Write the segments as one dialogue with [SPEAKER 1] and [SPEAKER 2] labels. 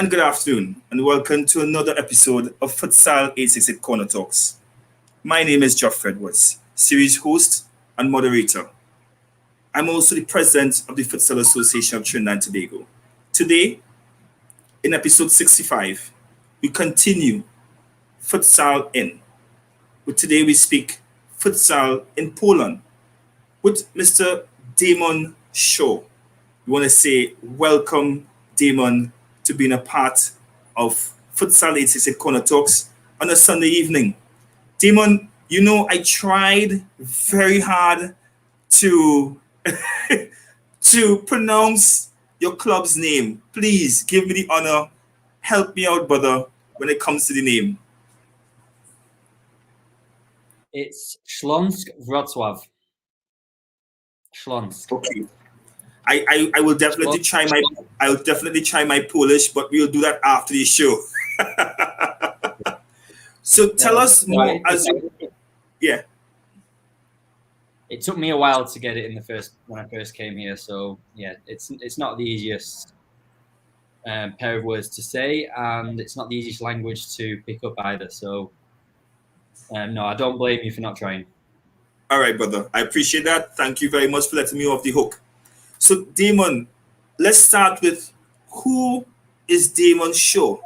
[SPEAKER 1] and good afternoon, and welcome to another episode of Futsal868 Corner Talks. My name is Geoff Edwards, series host and moderator. I'm also the president of the Futsal Association of Trinidad Tobago. Today, in episode 65, we continue Futsal in. But today we speak Futsal in Poland with Mr. Damon Shaw. We want to say welcome, Damon, to being a part of Futsal868 Corner Talks on a Sunday evening. Damon, I tried very hard to to pronounce your club's name. Please give me the honor. Help me out, brother, when it comes to the name.
[SPEAKER 2] It's Śląsk, Wrocław. Śląsk.
[SPEAKER 1] Okay. I will definitely try my Polish, but we'll do that after the show. So tell us more. Yeah.
[SPEAKER 2] It took me a while to get it when I first came here. So yeah, it's not the easiest pair of words to say, and it's not the easiest language to pick up either. So no, I don't blame you for not trying.
[SPEAKER 1] All right, brother. I appreciate that. Thank you very much for letting me off the hook. So Damon, let's start with, who is Damon Shaw?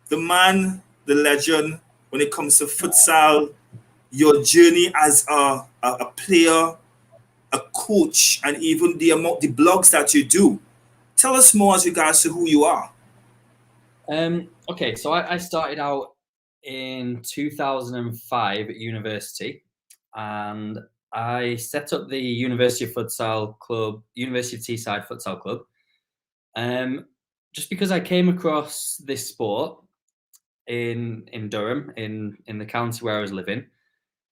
[SPEAKER 1] The man, the legend when it comes to futsal, your journey as a player, a coach, and even the blogs that you do. Tell us more as regards to who you are.
[SPEAKER 2] Okay, so I started out in 2005 at university, and I set up the University of Futsal Club, University of Teesside Futsal Club, just because I came across this sport in Durham, in the county where I was living.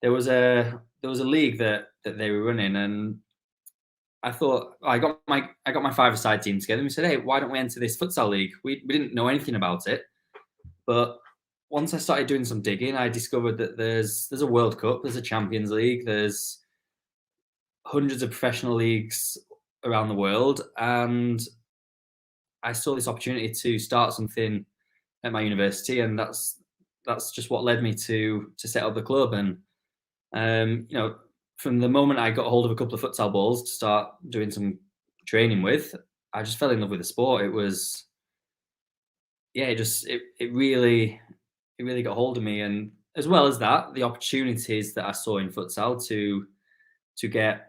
[SPEAKER 2] There was a league that they were running, and I thought, I got my five-a-side team together, and we said, hey, why don't we enter this futsal league? We didn't know anything about it, but once I started doing some digging, I discovered that there's a World Cup, there's a Champions League, there's hundreds of professional leagues around the world, and I saw this opportunity to start something at my university, and that's just what led me to set up the club. And from the moment I got a hold of a couple of futsal balls to start doing some training with, I just fell in love with the sport. It was, it really got hold of me. And as well as that, the opportunities that I saw in futsal to get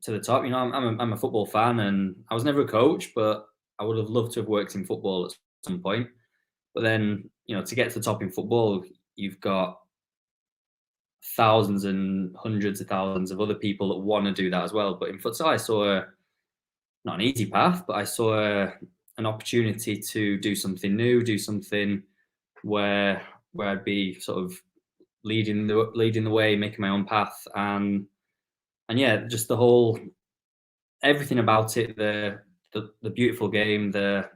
[SPEAKER 2] to the top. I'm a football fan, and I was never a coach, but I would have loved to have worked in football at some point. But then, to get to the top in football, you've got thousands and hundreds of thousands of other people that want to do that as well. But in futsal, I saw not an easy path, but I saw an opportunity to do something new, do something where I'd be sort of leading the way, making my own path, and yeah, just everything about it, the beautiful game, the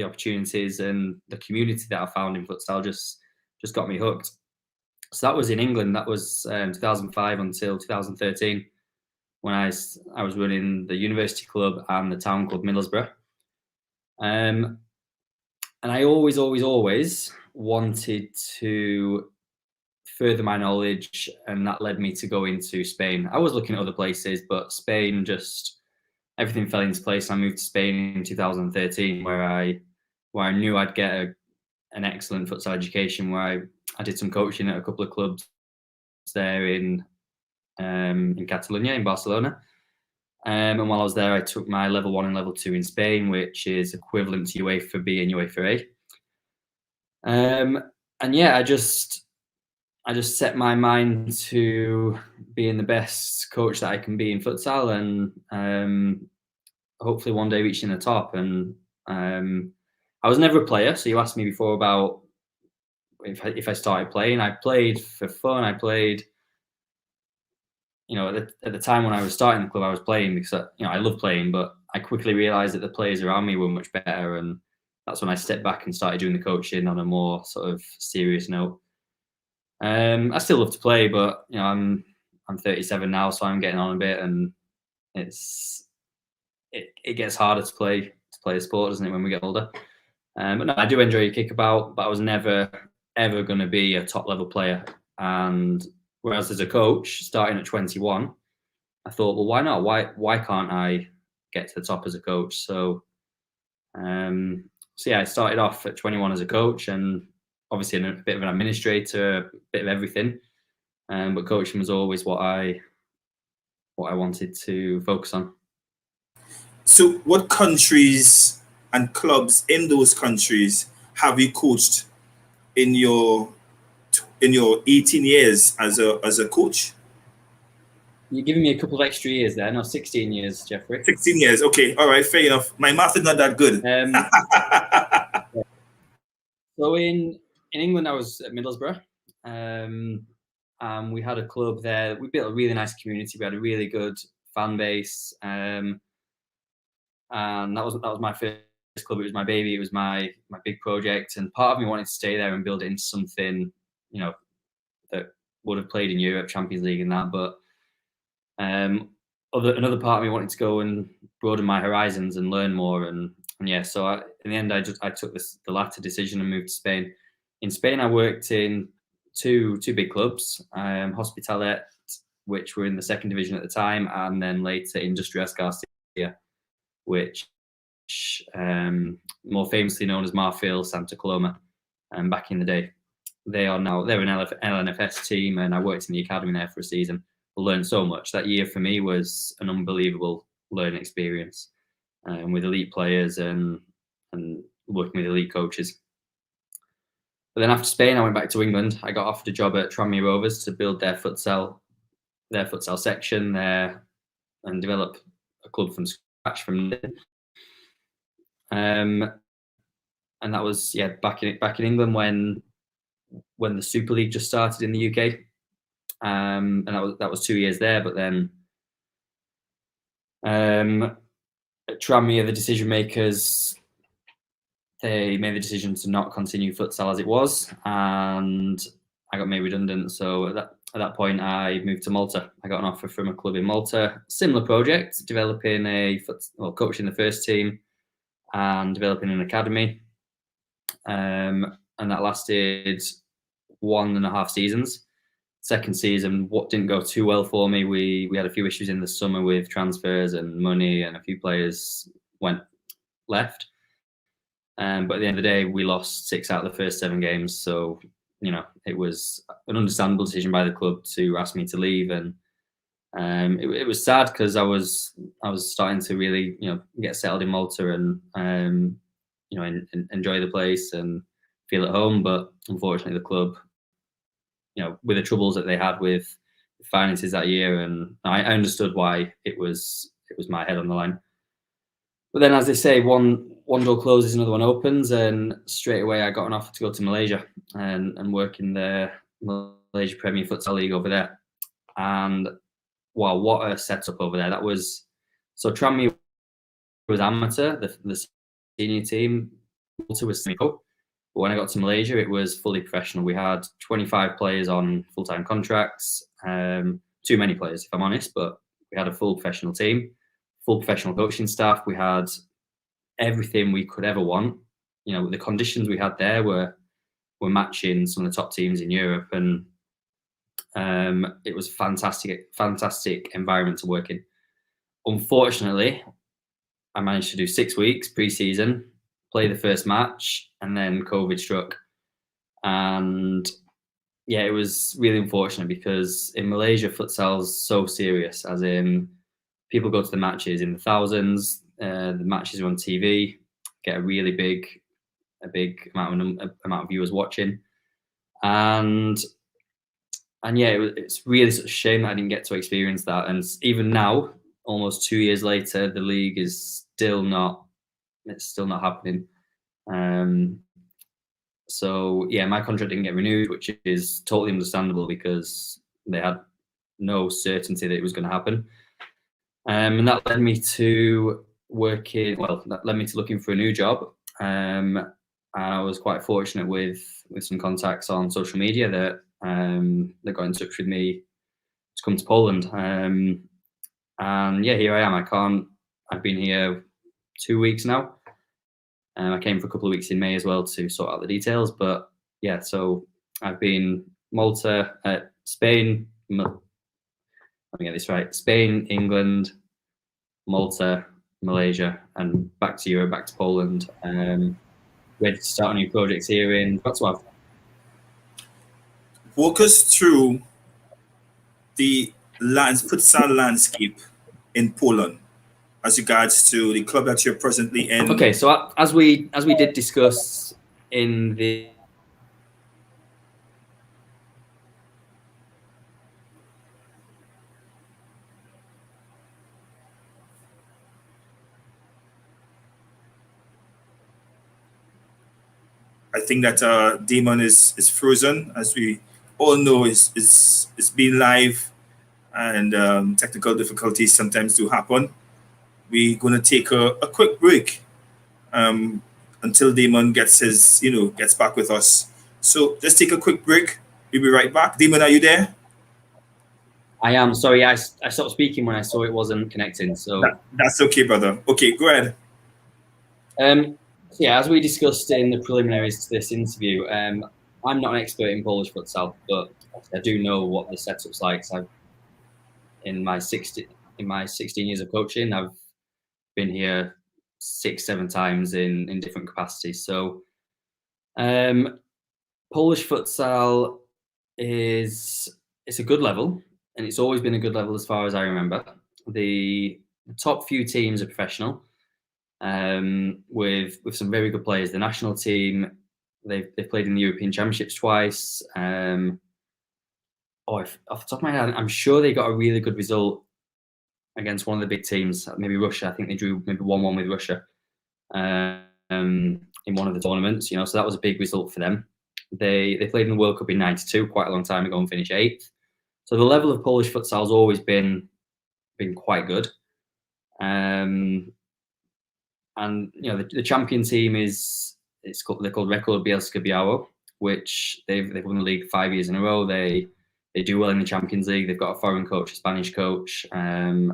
[SPEAKER 2] opportunities, and the community that I found in futsal just got me hooked. So that was in England. That was 2005 until 2013, when I was running the university club and the town club Middlesbrough. And I always wanted to further my knowledge, and that led me to go into Spain. I was looking at other places, but Spain, just everything fell into place. I moved to Spain in 2013, where I knew I'd get an excellent futsal education, where I did some coaching at a couple of clubs there in Catalonia, in Barcelona. And while I was there, I took my level 1 and level 2 in Spain, which is equivalent to UEFA B and UEFA A. And yeah, I just set my mind to being the best coach that I can be in futsal, and hopefully one day reaching the top. And I was never a player, so you asked me before about if I started playing. I played for fun. I played, at the time when I was starting the club, I was playing because I love playing, but I quickly realised that the players around me were much better, and that's when I stepped back and started doing the coaching on a more sort of serious note. I still love to play, but I'm 37 now, so I'm getting on a bit, and it gets harder to play a sport, doesn't it, when we get older? But no, I do enjoy kickabout, but I was never ever going to be a top level player. And whereas as a coach, starting at 21, I thought, well, why not? Why can't I get to the top as a coach? So yeah, I started off at 21 as a coach, and obviously a bit of an administrator, a bit of everything. But coaching was always what I wanted to focus on.
[SPEAKER 1] So, what countries and clubs in those countries have you coached in your 18 years as a coach?
[SPEAKER 2] You're giving me a couple of extra years there. No, 16 years, Jeffrey.
[SPEAKER 1] 16 years. Okay. All right. Fair enough. My math is not that good.
[SPEAKER 2] So in England, I was at Middlesbrough. We had a club there. We built a really nice community. We had a really good fan base. And that was my first club. It was my baby. It was my big project. And part of me wanted to stay there and build it into something, that would have played in Europe, Champions League and that. But another part of me wanted to go and broaden my horizons and learn more. And yeah, so in the end, I took the latter decision and moved to Spain. In Spain, I worked in two big clubs, Hospitalet, which were in the second division at the time, and then later Industrias Garcia, which more famously known as Marfil Santa Coloma. Back in the day, they're an LNFS team, and I worked in the academy there for a season. I learned so much. That year for me was an unbelievable learning experience, with elite players and working with elite coaches. But then after Spain, I went back to England. I got offered a job at Tranmere Rovers to build their futsal section there and develop a club from scratch from there. And that was back in England when the Super League just started in the UK. And that was 2 years there. But then at Tranmere, the decision makers, they made the decision to not continue futsal as it was, and I got made redundant. So at that point, I moved to Malta. I got an offer from a club in Malta, similar project, developing coaching the first team and developing an academy. And that lasted 1.5 seasons. Second season, what didn't go too well for me. We had a few issues in the summer with transfers and money, and a few players left. But at the end of the day, we lost 6 out of the first 7 games. So, it was an understandable decision by the club to ask me to leave. And it was sad because I was starting to really, get settled in Malta and, enjoy the place and feel at home. But unfortunately, the club, with the troubles that they had with finances that year, and I understood why it was my head on the line. But then, as they say, one door closes, another one opens, and straight away I got an offer to go to Malaysia and work in the Malaysia Premier Futsal League over there. And wow, what a setup over there! That was so. Tranmere was amateur, the senior team. Malta was semi-pro. But when I got to Malaysia, it was fully professional. We had 25 players on full-time contracts. Too many players, if I'm honest, but we had a full professional team, full professional coaching staff. We had everything we could ever want. The conditions we had there were matching some of the top teams in Europe, and it was fantastic environment to work in. Unfortunately, I managed to do 6 weeks pre-season, play the first match, and then COVID struck. And yeah, it was really unfortunate because in Malaysia, futsal's so serious, as in people go to the matches in the thousands. The matches are on TV, get a really big amount of viewers watching, and yeah, it's really such a shame that I didn't get to experience that. And even now, almost 2 years later, the league is still not happening. So yeah, my contract didn't get renewed, which is totally understandable because they had no certainty that it was going to happen. And that led me to looking for a new job. I was quite fortunate with some contacts on social media that got in touch with me to come to Poland. And yeah, here I am. I've been here 2 weeks now. I came for a couple of weeks in May as well to sort out the details. But yeah, so I've been Malta, Spain. Let me get this right: Spain, England, Malta, Malaysia, and back to Europe, back to Poland. Ready to start new projects here in Wrocław.
[SPEAKER 1] Walk us through the futsal landscape in Poland as regards to the club that you're presently in.
[SPEAKER 2] Okay, so as we did discuss in the
[SPEAKER 1] I think that Damon is frozen, as we all know. Is being live, and technical difficulties sometimes do happen. We're gonna take a quick break until Damon gets gets back with us. So just take a quick break. We'll be right back. Damon, are you there?
[SPEAKER 2] I am sorry. I stopped speaking when I saw it wasn't connecting. So
[SPEAKER 1] that's okay, brother. Okay, go ahead.
[SPEAKER 2] So yeah, as we discussed in the preliminaries to this interview, I'm not an expert in Polish futsal, but I do know what the setup's like. So in my 16 years of coaching, I've been here 6-7 times in different capacities. So Polish futsal it's a good level, and it's always been a good level as far as I remember. The top few teams are professional, with some very good players. The national team, they've played in the European Championships twice. Off the top of my head, I'm sure they got a really good result against one of the big teams, maybe Russia. I think they drew maybe 1-1 with Russia in one of the tournaments. So that was a big result for them. They played in the World Cup in '92, quite a long time ago, and finished 8th. So the level of Polish futsal has always been quite good. And the champion team they're called Rekord Bielsko-Biała, which they've won the league 5 years in a row. They do well in the Champions League. They've got a foreign coach, a Spanish coach, and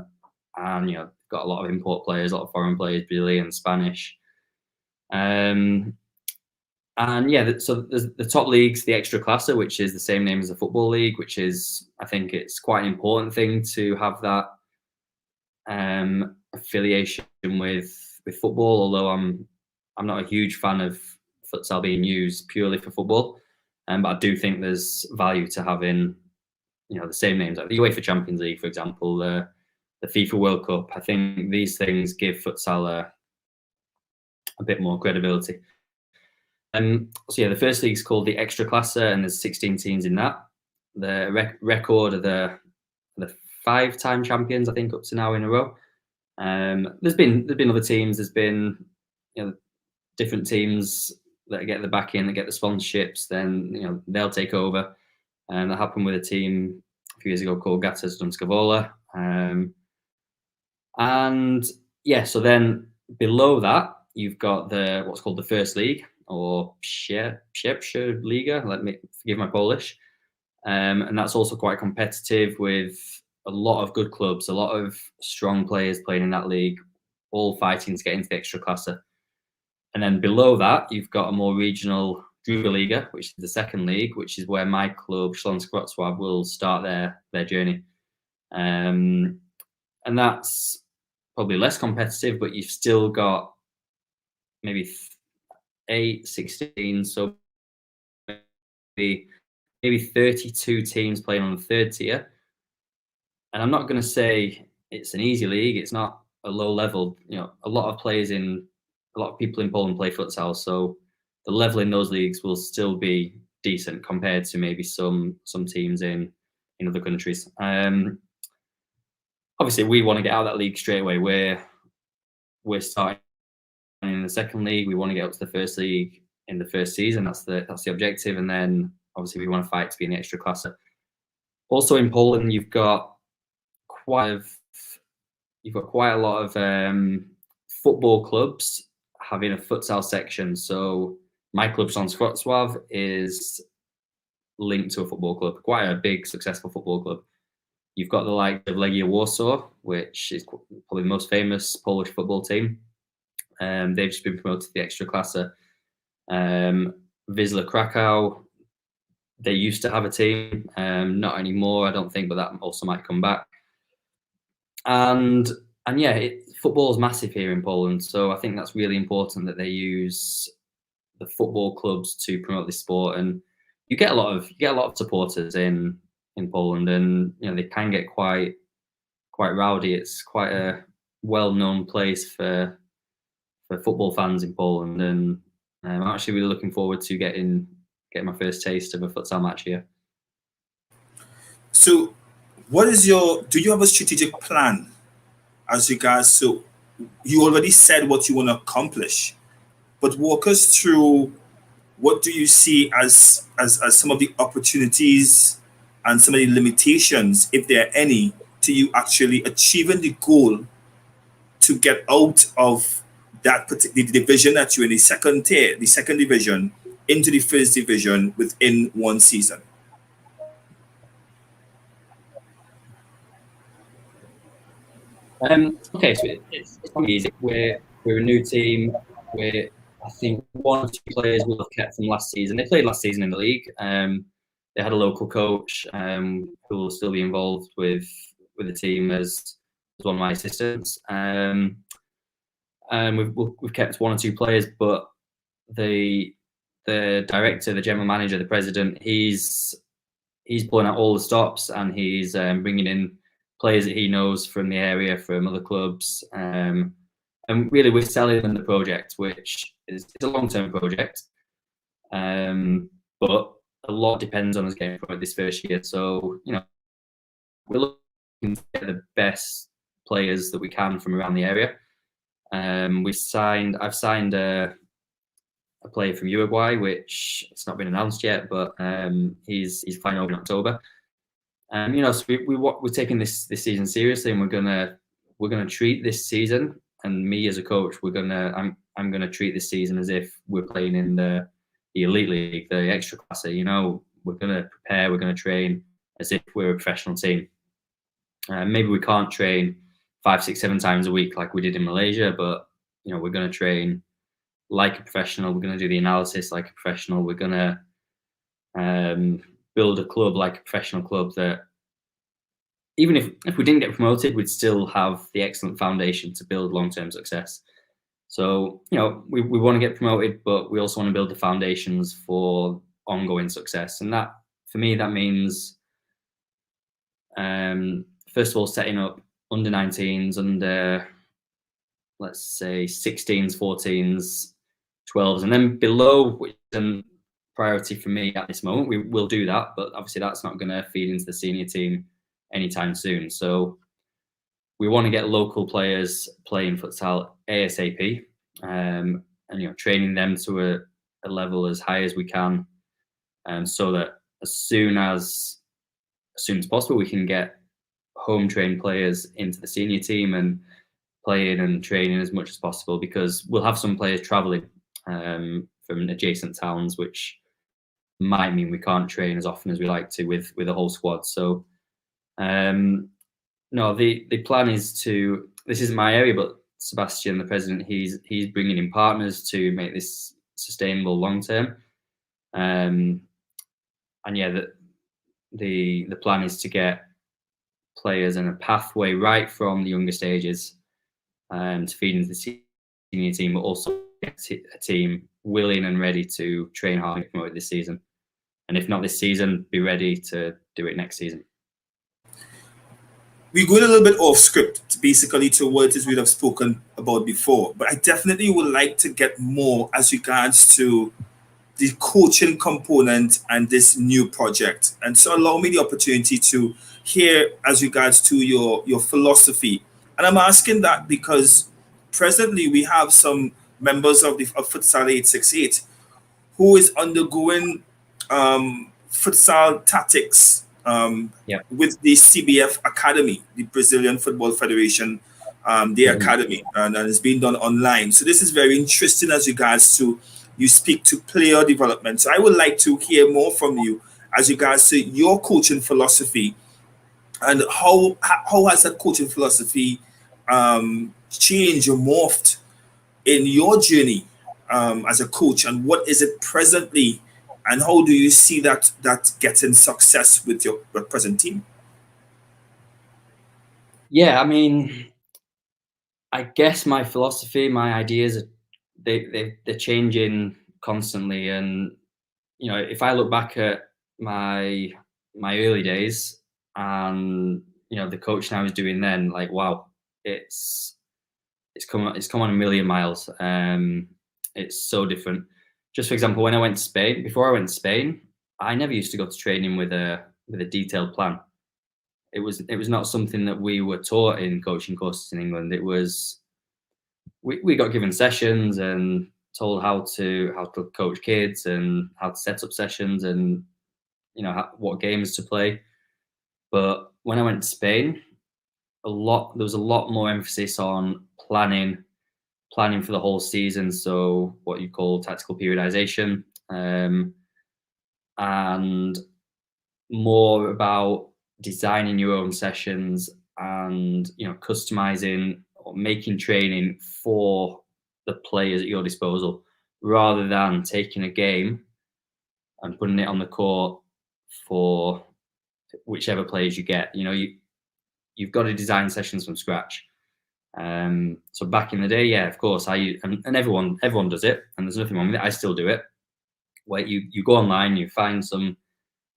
[SPEAKER 2] they've got a lot of import players, a lot of foreign players, Brazilian, Spanish. So there's the top leagues, the Ekstraklasa, which is the same name as the football league, which is, I think it's quite an important thing to have that affiliation with football. Although I'm not a huge fan of futsal being used purely for football, but I do think there's value to having the same names, like the UEFA Champions League, for example, the FIFA World Cup. I think these things give futsal a bit more credibility. So yeah, the first league is called the Ekstraklasa, and there's 16 teams in that. The record are the 5-time champions, I think, up to now in a row. There's been other teams. There's been different teams that get the backing, that get the sponsorships. Then they'll take over, and that happened with a team a few years ago called Gata Zdomskowola. So then below that you've got what's called the first league, or Pierwsza Liga. Let me forgive my Polish. And that's also quite competitive, with a lot of good clubs, a lot of strong players playing in that league, all fighting to get into the Ekstraklasa. And then below that, you've got a more regional Druga Liga, which is the second league, which is where my club, Śląsk Wrocław, will start their journey. And that's probably less competitive, but you've still got maybe 8, 16, so maybe 32 teams playing on the third tier. And I'm not going to say it's an easy league. It's not a low level. A lot of people in Poland play futsal, so the level in those leagues will still be decent compared to maybe some teams in other countries. Obviously, we want to get out of that league straight away. We're starting in the second league. We want to get up to the first league in the first season. That's the objective, and then obviously we want to fight to be in the Ekstraklasa. Also in Poland, you've got quite a lot of football clubs having a futsal section. So my club, Śląsk Wrocław, is linked to a football club, quite a big, successful football club. You've got the like of Legia Warsaw, which is probably the most famous Polish football team. They've just been promoted to the extra classe. Wisla Krakow, they used to have a team, not anymore, I don't think, but that also might come back. And yeah, football is massive here in Poland, so I think that's really important that they use the football clubs to promote this sport. And you get a lot of supporters in Poland, and they can get quite rowdy. It's quite a well-known place for football fans in Poland, and I'm actually really looking forward to getting my first taste of a futsal match here.
[SPEAKER 1] So, do you have a strategic plan as regards, so you already said what you want to accomplish, but walk us through what do you see as some of the opportunities and some of the limitations, if there are any, to you actually achieving the goal to get out of that particular division that you're in, the second tier, the second division, into the first division within one season?
[SPEAKER 2] Okay, so it's not easy. We're a new team. I think 1 or 2 players will have kept from last season. They played last season in the league. They had a local coach who will still be involved with the team as one of my assistants. And we've kept 1 or 2 players, but the director, the general manager, the president, he's pulling out all the stops, and he's bringing in players that he knows from the area, from other clubs. And really, we're selling them the project, which is a long-term project. But a lot depends on us getting promoted this first year. So, we're looking to get the best players that we can from around the area. I've signed a player from Uruguay, which it's not been announced yet, but he's flying over in October. So we're taking this season seriously, and we're gonna treat this season, and me as a coach, I'm gonna treat this season as if we're playing in the elite league, the extra class. We're gonna prepare, we're gonna train as if we're a professional team. Maybe we can't train 5, 6, 7 times a week like we did in Malaysia, but we're gonna train like a professional. We're gonna do the analysis like a professional. We're gonna build a club like a professional club, that even if we didn't get promoted, we'd still have the excellent foundation to build long-term success. So, we want to get promoted, but we also want to build the foundations for ongoing success. And that, for me, that means, first of all, setting up under 19s, under, let's say, 16s, 14s, 12s, and then below, which is priority for me at this moment. We will do that, but obviously that's not going to feed into the senior team anytime soon. So we want to get local players playing futsal ASAP, and training them to a level as high as we can, so that as soon as possible we can get home trained players into the senior team and playing and training as much as possible, because we'll have some players traveling from adjacent towns, which might mean we can't train as often as we like to with the whole squad. So no, the plan is to, this isn't my area, but Sebastian, the president, he's bringing in partners to make this sustainable long term. And yeah, the plan is to get players in a pathway right from the younger stages to feed into the senior team, but also get a team willing and ready to train hard and promote this season. And if not this season, be ready to do it next season.
[SPEAKER 1] We go a little bit off script, basically, to what it is we have spoken about before. But I definitely would like to get more as regards to the coaching component and this new project. And so allow me the opportunity to hear as regards to your philosophy. And I'm asking that because presently we have some members of Futsal868 who is undergoing futsal tactics with the CBF Academy, the Brazilian Football Federation, their academy, and it's being done online. So this is very interesting as regards to you speak to player development. So I would like to hear more from you as regards to your coaching philosophy, and how has that coaching philosophy changed or morphed in your journey as a coach, and what is it presently, and how do you see that getting success with your present team?
[SPEAKER 2] Yeah, I mean, I guess my philosophy, my ideas, they're changing constantly. And you know, if I look back at my early days and you know the coaching I was doing then, like wow, it's come on a million miles. It's so different. Just for example, when I went to Spain, before I went to Spain, I never used to go to training with a detailed plan. It was not something that we were taught in coaching courses in England. It was we got given sessions and told how to coach kids and how to set up sessions and you know what games to play. But when I went to Spain, there was a lot more emphasis on planning for the whole season. So what you call tactical periodization, and more about designing your own sessions and you know customizing or making training for the players at your disposal rather than taking a game and putting it on the court for whichever players you get. You know, you've got to design sessions from scratch. So back in the day, yeah, of course, and everyone does it, and there's nothing wrong with it. I still do it. Where you go online, you find some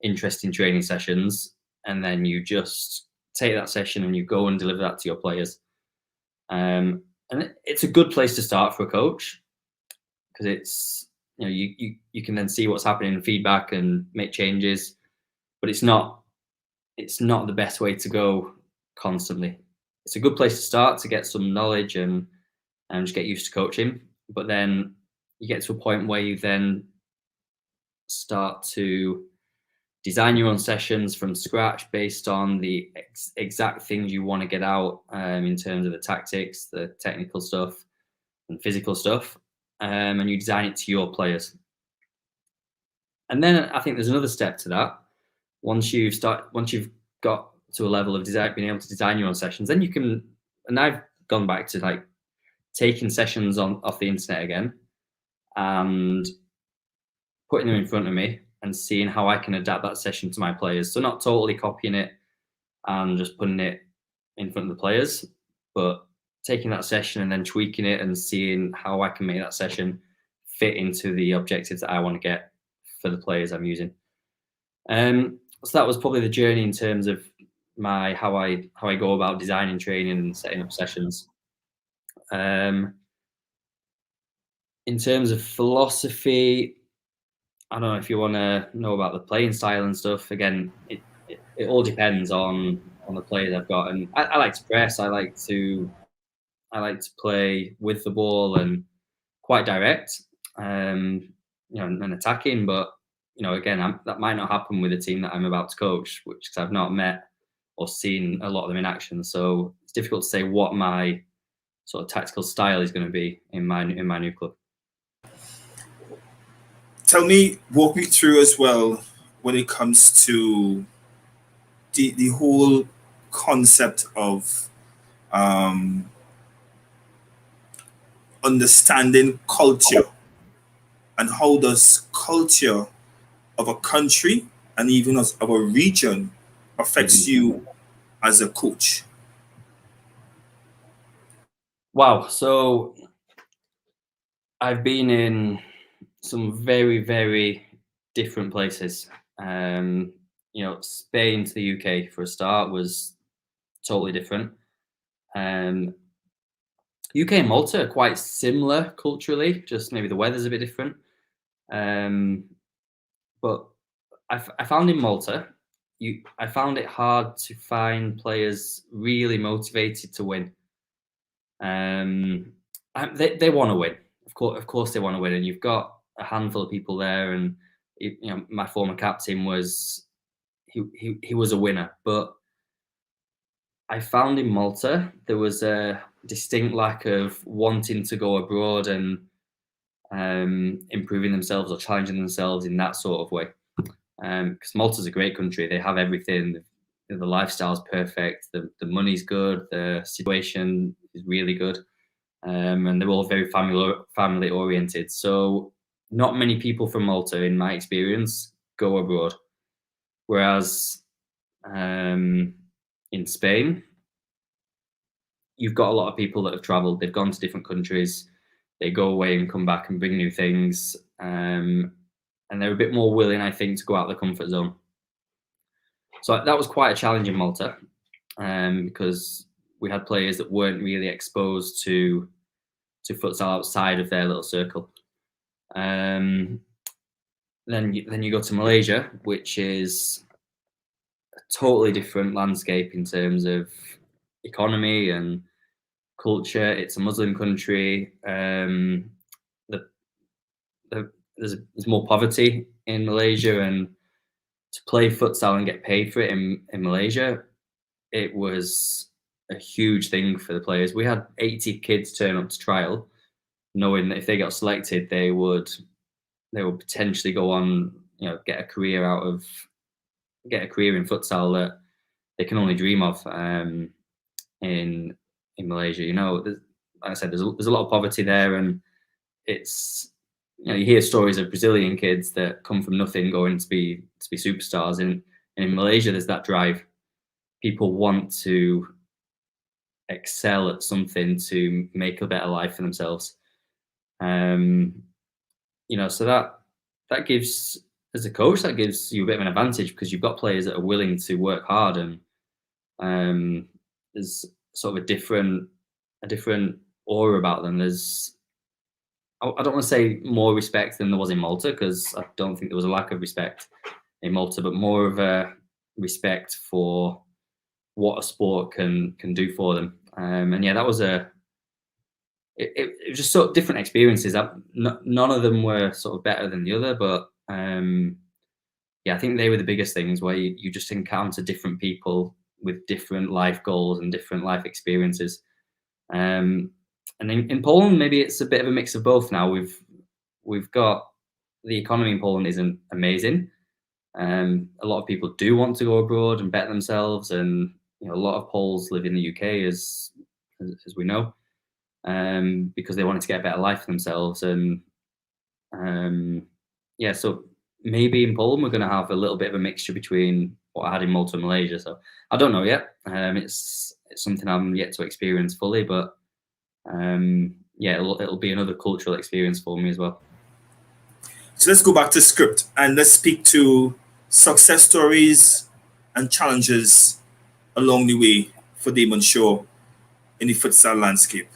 [SPEAKER 2] interesting training sessions, and then you just take that session and you go and deliver that to your players. And it's a good place to start for a coach because it's you know you can then see what's happening and feedback and make changes, but it's not the best way to go constantly. It's a good place to start to get some knowledge and just get used to coaching. But then you get to a point where you then start to design your own sessions from scratch based on the exact things you want to get out in terms of the tactics, the technical stuff, and physical stuff, and you design it to your players. And then I think there's another step to that. Once you've got to a level of being able to design your own sessions, then you can. And I've gone back to like taking sessions off the internet again and putting them in front of me and seeing how I can adapt that session to my players. So not totally copying it and just putting it in front of the players, but taking that session and then tweaking it and seeing how I can make that session fit into the objectives that I want to get for the players I'm using. So that was probably the journey in terms of how I go about designing training and setting up sessions. In terms of philosophy, I don't know if you want to know about the playing style and stuff. Again, it all depends on the players I've got, and I like to press. I like to play with the ball and quite direct, you know, and attacking. But you know, again, that might not happen with a team that I'm about to coach, because I've not met or seen a lot of them in action. So it's difficult to say what my sort of tactical style is going to be in my new club.
[SPEAKER 1] Walk me through as well when it comes to the whole concept of understanding culture, and how does culture of a country and even of a region affects you as a coach?
[SPEAKER 2] Wow. So I've been in some very, very different places. You know, Spain to the UK for a start was totally different. UK and Malta are quite similar culturally, just maybe the weather's a bit different. But I found in Malta, I found it hard to find players really motivated to win. They want to win, of course they want to win, and you've got a handful of people there, and you know my former captain was he was a winner, but I found in Malta there was a distinct lack of wanting to go abroad and improving themselves or challenging themselves in that sort of way. Because Malta's a great country, they have everything. The lifestyle's perfect, the money's good, the situation is really good. and they're all very family oriented. So not many people from Malta, in my experience, go abroad. Whereas in Spain, you've got a lot of people that have travelled. They've gone to different countries. They go away and come back and bring new things. And they're a bit more willing, I think, to go out of the comfort zone. So that was quite a challenge in Malta, because we had players that weren't really exposed to futsal outside of their little circle. Then you go to Malaysia, which is a totally different landscape in terms of economy and culture. It's a Muslim country. There's more poverty in Malaysia, and to play futsal and get paid for it in Malaysia, it was a huge thing for the players. We had 80 kids turn up to trial, knowing that if they got selected, they would potentially go on, get a career in futsal that they can only dream of in Malaysia. Like I said, there's a lot of poverty there, and it's, you hear stories of Brazilian kids that come from nothing going to be superstars, and in Malaysia there's that drive. People want to excel at something to make a better life for themselves. So that gives, as a coach, that gives you a bit of an advantage, because you've got players that are willing to work hard, and there's sort of a different aura about them. There's, I don't want to say more respect than there was in Malta, because I don't think there was a lack of respect in Malta, but more of a respect for what a sport can do for them. That was it was just sort of different experiences. None of them were sort of better than the other, but I think they were the biggest things, where you just encounter different people with different life goals and different life experiences. And in Poland, maybe it's a bit of a mix of both now. We've got, the economy in Poland isn't amazing. A lot of people do want to go abroad and bet themselves, and a lot of Poles live in the UK, as we know, because they wanted to get a better life for themselves. And so maybe in Poland we're going to have a little bit of a mixture between what I had in Malta and Malaysia. So I don't know yet. It's something I'm yet to experience fully, but it'll be another cultural experience for me as well.
[SPEAKER 1] So let's go back to script and let's speak to success stories and challenges along the way for Damon Shaw in the futsal landscape.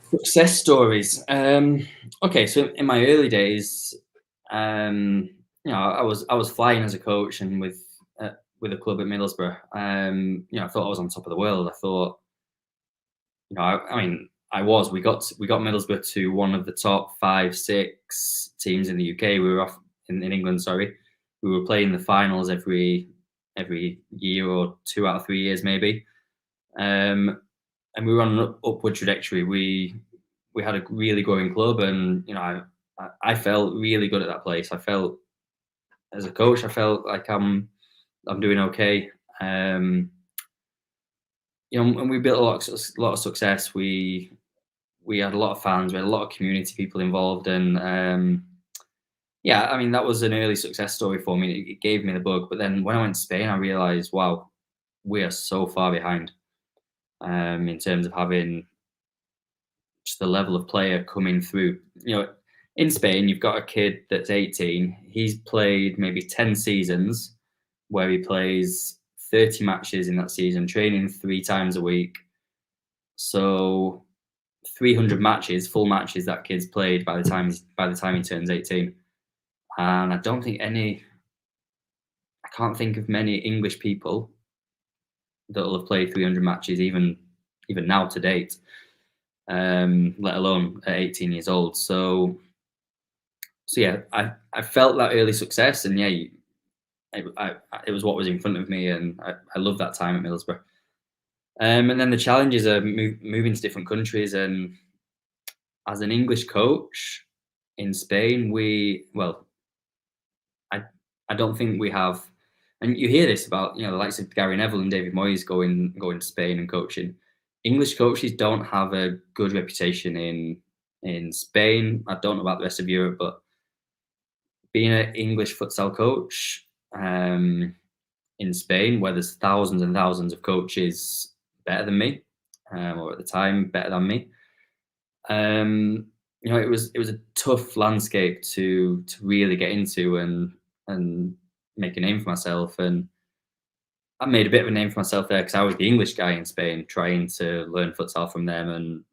[SPEAKER 2] Success stories. Okay, so in my early days, I was flying as a coach and with a club at Middlesbrough. I thought I was on top of the world. I thought, we got Middlesbrough to one of the top 5-6 teams in the UK. We were off in England. Sorry, we were playing the finals every year, or 2 out of 3 years maybe. And we were on an upward trajectory. We had a really growing club, and I felt really good at that place. I felt, as a coach, I felt like I'm doing okay. And we built a lot of success. We had a lot of fans. We had a lot of community people involved, and that was an early success story for me. It gave me the bug. But then when I went to Spain, I realised, wow, we are so far behind in terms of having just the level of player coming through. In Spain, you've got a kid that's 18. He's played maybe 10 seasons, where he plays 30 matches in that season, training 3 times a week. So 300 matches, full matches, that kid's played by the time he turns 18. And I can't think of many English people that will have played 300 matches even now to date, let alone at 18 years old. So I felt that early success, and it was what was in front of me, and I loved that time at Middlesbrough. And then the challenges are moving to different countries, and as an English coach in Spain, I don't think we have, and you hear this about the likes of Gary Neville and David Moyes going to Spain and coaching. English coaches don't have a good reputation in Spain. I don't know about the rest of Europe, but being an English futsal coach in Spain, where there's thousands and thousands of coaches better than me, or at the time better than me, it was a tough landscape to really get into and make a name for myself. And I made a bit of a name for myself there because I was the English guy in Spain trying to learn futsal from them, and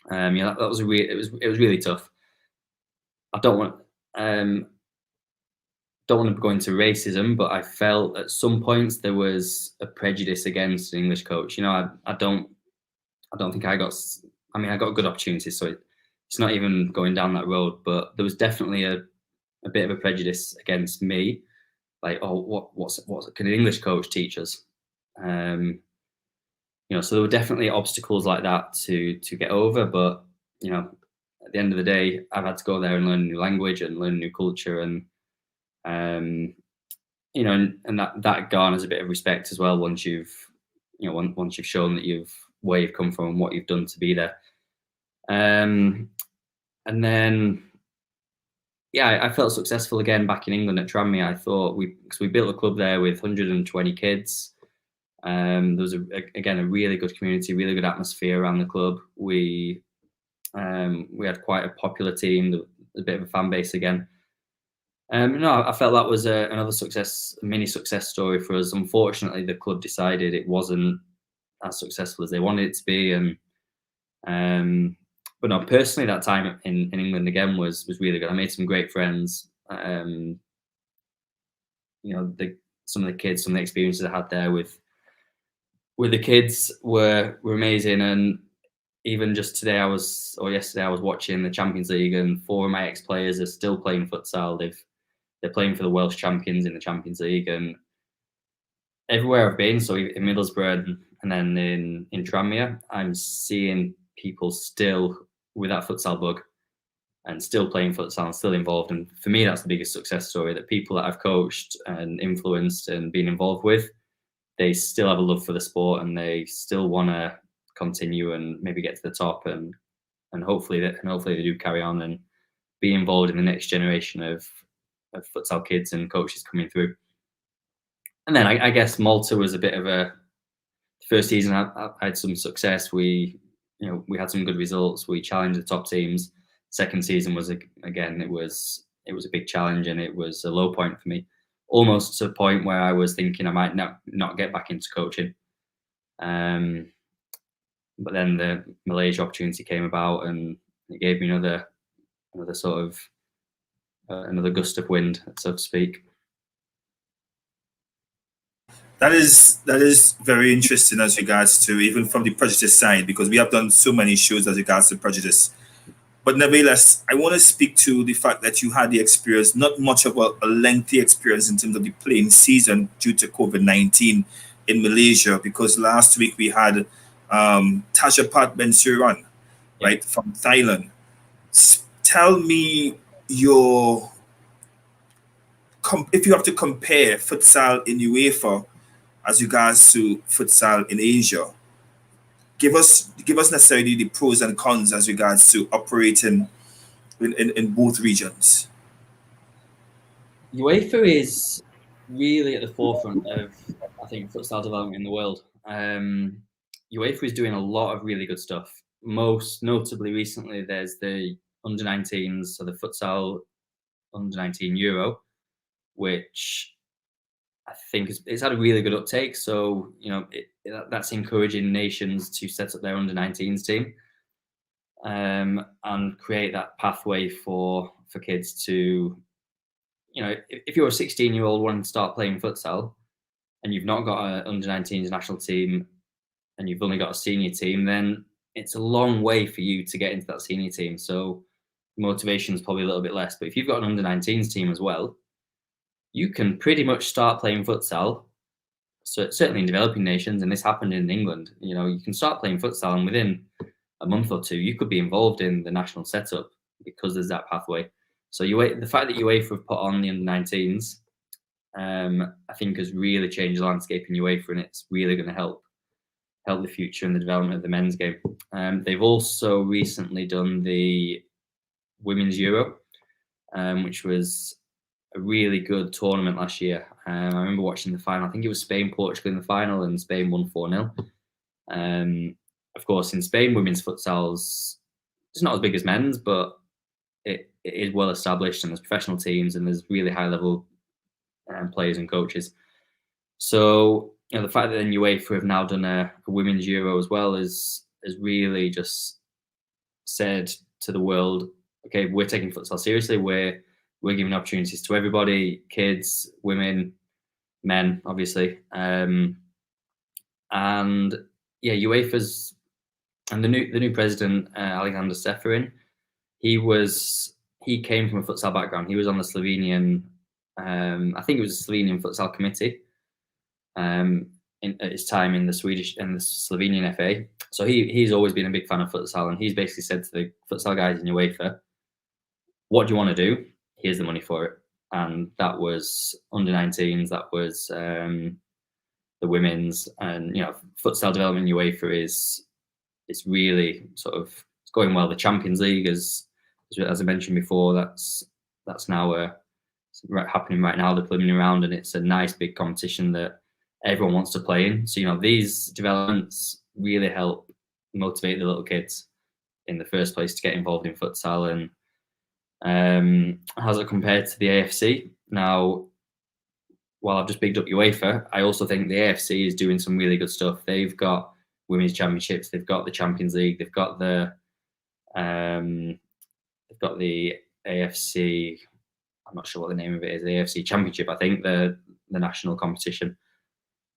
[SPEAKER 2] that was it was really tough. I don't want to go into racism, but I felt at some points there was a prejudice against an English coach. I don't think I got. I mean, I got good opportunities, so it's not even going down that road. But there was definitely a bit of a prejudice against me, like, oh, what can an English coach teach us? So there were definitely obstacles like that to get over. But at the end of the day, I've had to go there and learn a new language and learn a new culture, and and that garners a bit of respect as well once you've shown that where you've come from and what you've done to be there. And then I felt successful again back in England at Tranmere. I thought because we built a club there with 120 kids. There was again a really good community, really good atmosphere around the club. We had quite a popular team, a bit of a fan base again. I felt that was another mini success story for us. Unfortunately, the club decided it wasn't as successful as they wanted it to be, but no, personally, that time in England again was really good. I made some great friends. Some of the kids, some of the experiences I had there with the kids were amazing. And even just yesterday, I was watching the Champions League, and 4 of my ex-players are still playing futsal. They're playing for the Welsh champions in the Champions League, and everywhere I've been, so in Middlesbrough and then in Tranmere, I'm seeing people still with that futsal bug and still playing futsal and still involved. And for me, that's the biggest success story, that people that I've coached and influenced and been involved with, they still have a love for the sport and they still want to continue and maybe get to the top, and hopefully they do carry on and be involved in the next generation of futsal kids and coaches coming through. And then I guess Malta was a bit of a first season. I had some success. We had some good results. We challenged the top teams. Second season was again it was a big challenge, and it was a low point for me, almost to a point where I was thinking I might not get back into coaching. But then the Malaysia opportunity came about, and it gave me another sort of another gust of wind, so to speak.
[SPEAKER 1] That is very interesting as regards to even from the prejudice side, because we have done so many shows as regards to prejudice. But nevertheless, I want to speak to the fact that you had the experience, not much of a lengthy experience in terms of the playing season due to COVID-19 in Malaysia, because last week we had Tajapat Bensuran, right, from Thailand. Tell me if you have to compare futsal in UEFA as regards to futsal in Asia, give us necessarily the pros and cons as regards to operating in both regions.
[SPEAKER 2] UEFA is really at the forefront of, I think, futsal development in the world. UEFA is doing a lot of really good stuff. Most notably recently, there's the under-19s, so the futsal under-19 Euro, which I think it's had a really good uptake. So that's encouraging nations to set up their under-19s team and create that pathway for kids to, if you're a 16-year-old wanting to start playing futsal and you've not got an under-19s national team and you've only got a senior team, then it's a long way for you to get into that senior team. So motivation is probably a little bit less. But if you've got an under-19s team as well, you can pretty much start playing futsal. So certainly in developing nations, and this happened in England, you can start playing futsal, and within a month or two, you could be involved in the national setup because there's that pathway. So the fact that UEFA have put on the under-19s, I think has really changed the landscape in UEFA, and it's really going to help help the future and the development of the men's game. They've also recently done the Women's Euro, which was a really good tournament last year. I remember watching the final. I think it was Spain-Portugal in the final, and Spain won 4-0. Of course, in Spain, women's futsal's it's not as big as men's, but it is well established, and there's professional teams, and there's really high level players and coaches. So the fact that then UEFA have now done a women's Euro as well has really just said to the world, okay, we're taking futsal seriously. We're giving opportunities to everybody, kids, women, men, obviously. And yeah, UEFA's and the new president, Alexander Seferin, he came from a futsal background. He was on the Slovenian, I think it was the Slovenian futsal committee at his time in the Swedish and the Slovenian FA. So he's always been a big fan of futsal, and he's basically said to the futsal guys in UEFA, what do you want to do? Here's the money for it. And that was under 19s, that was the women's, and futsal development in UEFA is really sort of it's going well. The Champions League, as I mentioned before, that's now happening right now, the preliminary round, and it's a nice big competition that everyone wants to play in. So these developments really help motivate the little kids in the first place to get involved in futsal. And how's it compared to the AFC? Now, while I've just bigged up UEFA, I also think the AFC is doing some really good stuff. They've got women's championships, they've got the Champions League, they've got the AFC. I'm not sure what the name of it is. The AFC Championship, I think, the national competition,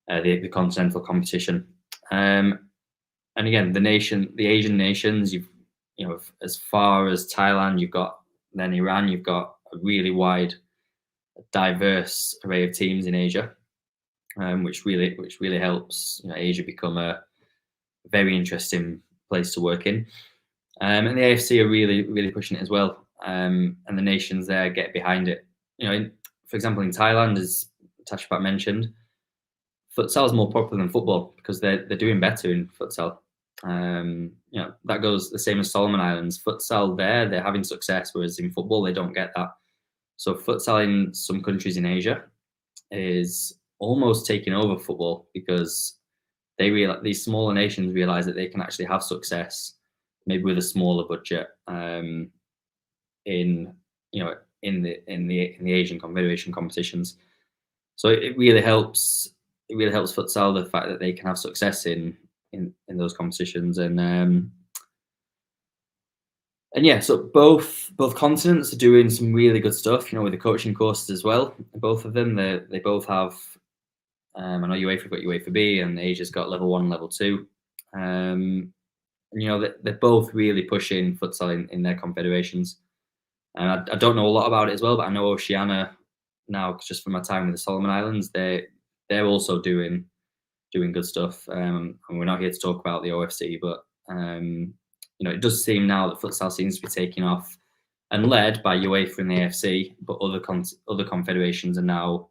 [SPEAKER 2] the continental competition. And again, the Asian nations. As far as Thailand, you've got then Iran. You've got a really wide, diverse array of teams in Asia, which really helps Asia become a very interesting place to work in. And the AFC are really pushing it as well. And the nations there get behind it. For example, in Thailand, as Tashpat mentioned, futsal is more popular than football because they're doing better in futsal. That goes the same as Solomon Islands. Futsal they're having success, whereas in football they don't get that. So futsal in some countries in Asia is almost taking over football because these smaller nations realize that they can actually have success, maybe with a smaller budget, in the Asian Confederation competitions. So it really helps. It really helps futsal, the fact that they can have success in those competitions, and yeah. So both continents are doing some really good stuff. With the coaching courses as well. Both of them, they both have. I know UEFA got UEFA B, and Asia's got level 1 and level 2. They're both really pushing futsal in their confederations. And I don't know a lot about it as well, but I know Oceania now, just from my time with the Solomon Islands, they're also doing good stuff. And we're not here to talk about the OFC, but it does seem now that futsal seems to be taking off, and led by UEFA and the AFC, but other confederations are now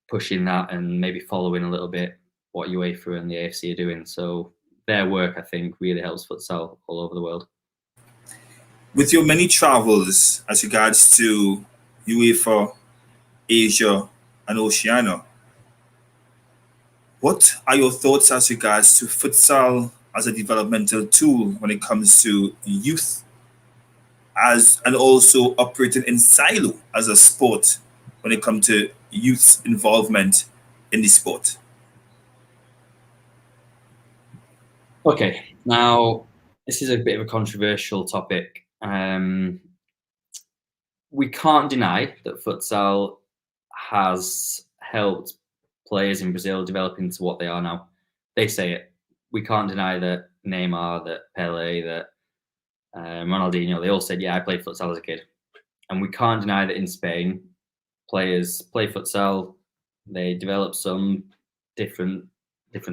[SPEAKER 2] pushing that and maybe following a little bit what UEFA and the AFC are doing. So their work, I think, really helps futsal all over the world.
[SPEAKER 1] With your many travels as regards to UEFA, Asia, and Oceania, what are your thoughts as regards to futsal as a developmental tool when it comes to youth, and also operating in silo as a sport when it comes to youth's involvement in the sport?
[SPEAKER 2] Okay, now this is a bit of a controversial topic. We can't deny that futsal has helped players in Brazil develop into what they are now. They say it. We can't deny that Neymar, that Pele, that Ronaldinho, they all said, yeah, I played futsal as a kid. And we can't deny that in Spain, players play futsal, they develop some different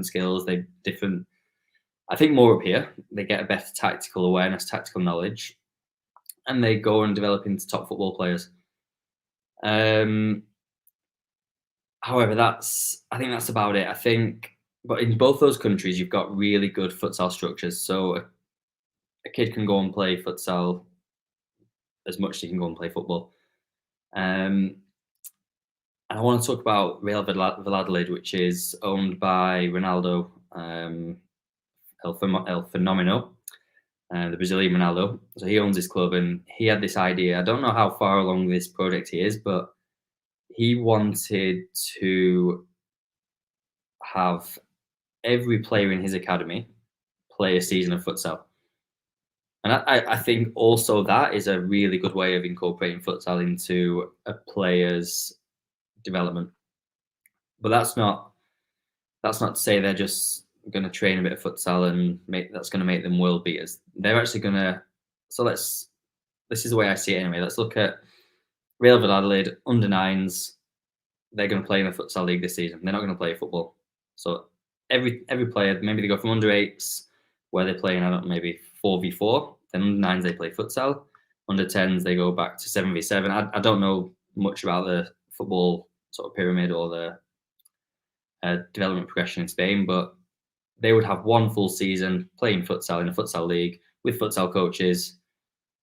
[SPEAKER 2] skills, I think more up here, they get a better tactical awareness, tactical knowledge, and they go and develop into top football players. However, I think that's about it. I think But in both those countries, you've got really good futsal structures. So a kid can go and play futsal as much as he can go and play football. And I want to talk about Real Valladolid, which is owned by Ronaldo, El Fenomeno, the Brazilian Ronaldo. So he owns this club, and he had this idea. I don't know how far along this project he is, but he wanted to have every player in his academy play a season of futsal. And I think also that is a really good way of incorporating futsal into a player's development. But that's not to say they're just going to train a bit of futsal and that's going to make them world beaters. They're actually going to. So this is the way I see it anyway. Let's look at Real Valladolid under nines. They're going to play in the futsal league this season. They're not going to play football. So every player, maybe they go from under eights where they're playing, I don't know, maybe 4v4. Then under nines they play futsal. Under 10s they go back to 7v7. I don't know much about the football sort of pyramid or the development progression in Spain, but they would have one full season playing futsal in a futsal league with futsal coaches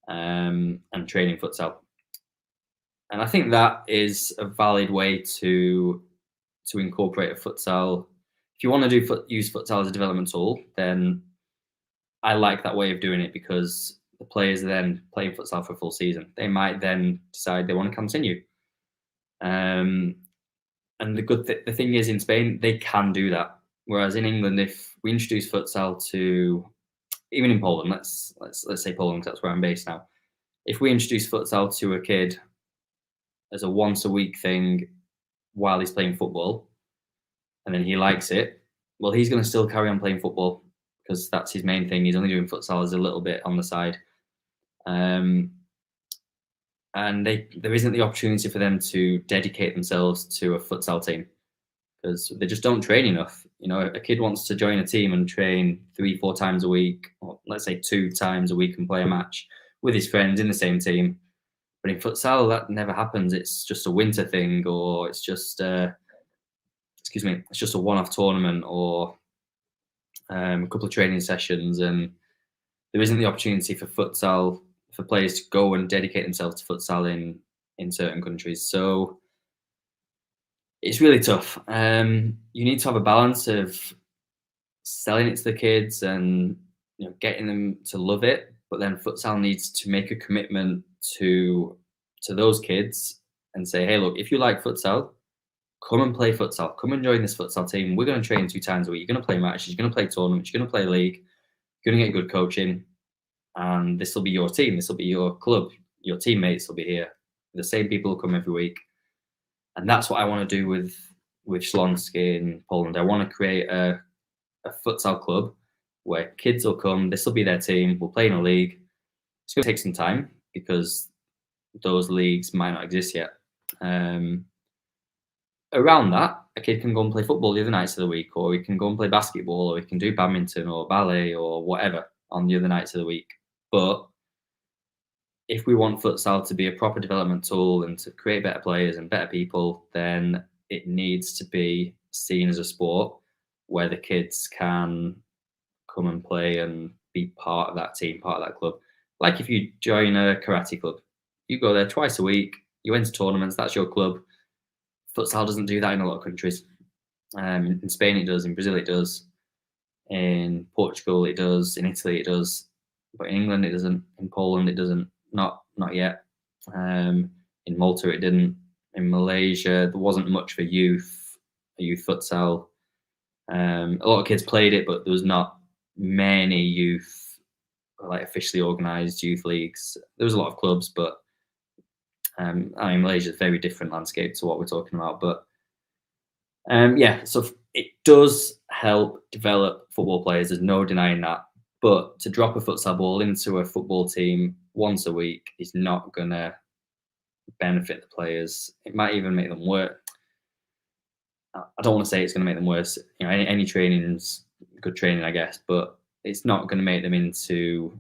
[SPEAKER 2] and training futsal. And I think that is a valid way to incorporate a futsal. If you want to use futsal as a development tool, then I like that way of doing it, because the players are then playing futsal for a full season. They might then decide they want to continue. And the thing is, in Spain, they can do that. Whereas in England, if we introduce futsal to, even in Poland, let's say Poland, because that's where I'm based now. If we introduce futsal to a kid as a once a week thing while he's playing football, and then he likes it, well, he's going to still carry on playing football because that's his main thing. He's only doing futsal as a little bit on the side. And there isn't the opportunity for them to dedicate themselves to a futsal team because they just don't train enough. You know, a kid wants to join a team and train 3-4 times a week, or let's say 2 times a week, and play a match with his friends in the same team. But in futsal, that never happens. It's just a winter thing, or it's just it's just a one-off tournament, or a couple of training sessions, and there isn't the opportunity for futsal for players to go and dedicate themselves to futsal in certain countries. So it's really tough. You need to have a balance of selling it to the kids and getting them to love it, but then futsal needs to make a commitment to those kids and say, hey, look, if you like futsal, come and play futsal. Come and join this futsal team. We're going to train 2 times a week. You're going to play matches. You're going to play tournaments. You're going to play league. You're going to get good coaching. And this will be your team. This will be your club. Your teammates will be here. The same people will come every week. And that's what I want to do with Śląsk in Poland. I want to create a futsal club where kids will come. This will be their team. We'll play in a league. It's going to take some time because those leagues might not exist yet. Around that, a kid can go and play football the other nights of the week, or he can go and play basketball, or he can do badminton or ballet or whatever on the other nights of the week. But if we want futsal to be a proper development tool and to create better players and better people, then it needs to be seen as a sport where the kids can come and play and be part of that team, part of that club. Like if you join a karate club, you go there twice a week, you enter tournaments, that's your club. Futsal doesn't do that in a lot of countries. In Spain it does, in Brazil it does, in Portugal it does, in Italy it does, but in England it doesn't, in Poland it doesn't, not yet. In Malta it didn't, in Malaysia there wasn't much for youth futsal. A lot of kids played it, but there was not many youth, like officially organised youth leagues. There was a lot of clubs, but Malaysia is a very different landscape to what we're talking about. But so it does help develop football players. There's no denying that. But to drop a futsal ball into a football team once a week is not going to benefit the players. It might even make them work. I don't want to say it's going to make them worse. Any training is good training, I guess, but it's not going to make them into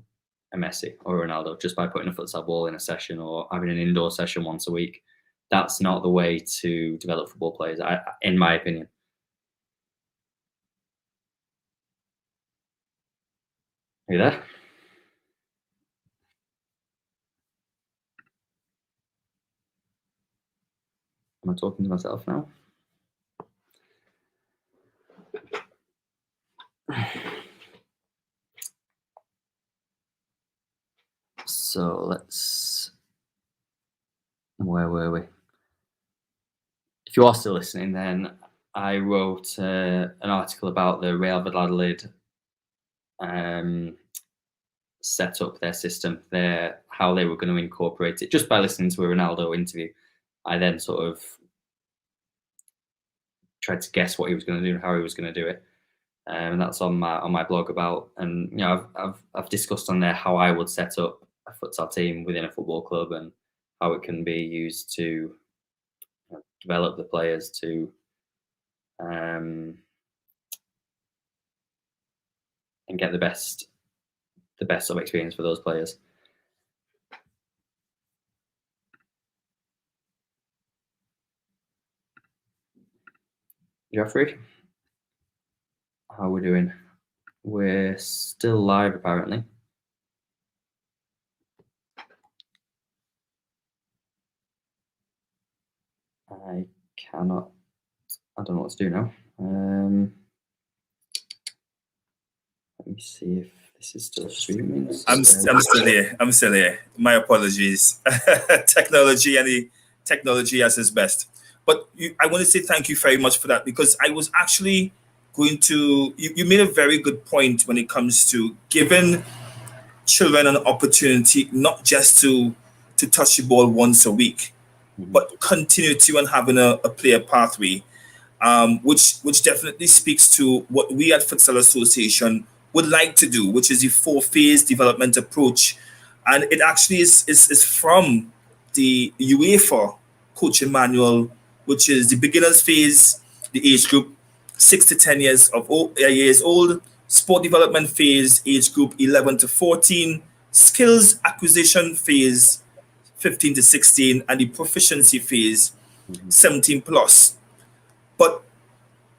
[SPEAKER 2] a Messi or a Ronaldo just by putting a futsal ball in a session or having an indoor session once a week. That's not the way to develop football players, in my opinion. Are you there? Am I talking to myself now? So where were we? If you are still listening, then I wrote an article about the Real Valladolid set up their system, how they were going to incorporate it. Just by listening to a Ronaldo interview, I then sort of tried to guess what he was going to do and how he was going to do it. And that's on my blog about, and you know, I've discussed on there how I would set up a futsal team within a football club and how it can be used to develop the players to and get the best sort of experience for those players. Jeffrey, how are we doing? We're still live, apparently. I don't know what to do now. Let me see if this is still streaming.
[SPEAKER 1] I'm still here. I'm still here. My apologies. Technology has its best. But I want to say thank you very much for that, because I was actually going to. You made a very good point when it comes to giving children an opportunity not just to touch the ball once a week, but continuity and having a player pathway, which definitely speaks to what we at Futsal Association would like to do, which is the 4-phase development approach. And it actually is from the UEFA coaching manual, which is the beginners phase, the age group 6 to 10 years old, sport development phase, age group 11 to 14, skills acquisition phase 15 to 16, and the proficiency phase 17 plus. But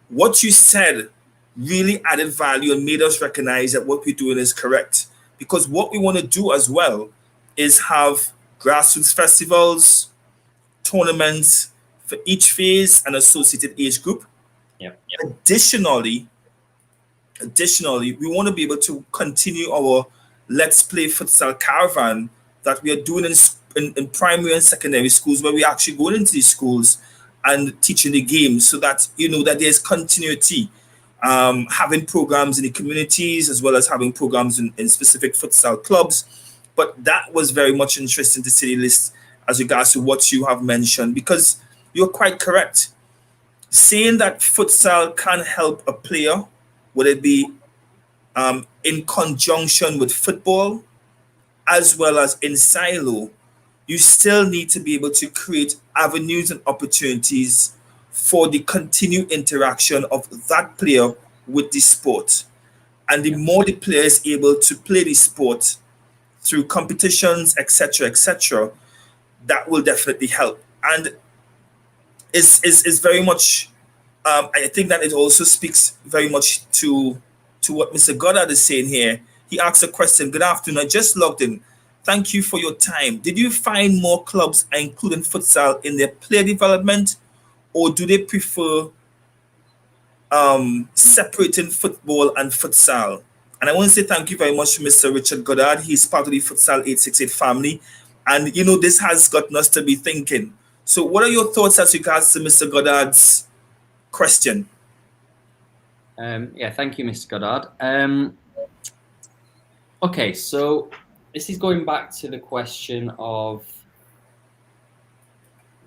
[SPEAKER 1] what you said really added value and made us recognize that what we're doing is correct. Because what we want to do as well is have grassroots festivals, tournaments for each phase and associated age group.
[SPEAKER 2] Yep.
[SPEAKER 1] Additionally, we want to be able to continue our Let's Play Futsal Caravan that we are doing in primary and secondary schools, where we actually go into these schools and teaching the game, so that that there's continuity, having programs in the communities as well as having programs in specific futsal clubs. But that was very much interesting to see the list as regards to what you have mentioned, because you're quite correct. Saying that futsal can help a player, would it be in conjunction with football as well as in silo, you still need to be able to create avenues and opportunities for the continued interaction of that player with the sport. And the more the player is able to play the sport through competitions, etc., that will definitely help. And is very much, I think that it also speaks very much to what Mr. Goddard is saying here. He asked a question. Good afternoon. I just logged in. Thank you for your time. Did you find more clubs are including futsal in their player development, or do they prefer separating football and futsal? And I want to say thank you very much to Mr. Richard Goddard. He's part of the Futsal868 family. And, this has gotten us to be thinking. So what are your thoughts as regards to Mr. Goddard's question?
[SPEAKER 2] Thank you, Mr. Goddard. Okay, so this is going back to the question of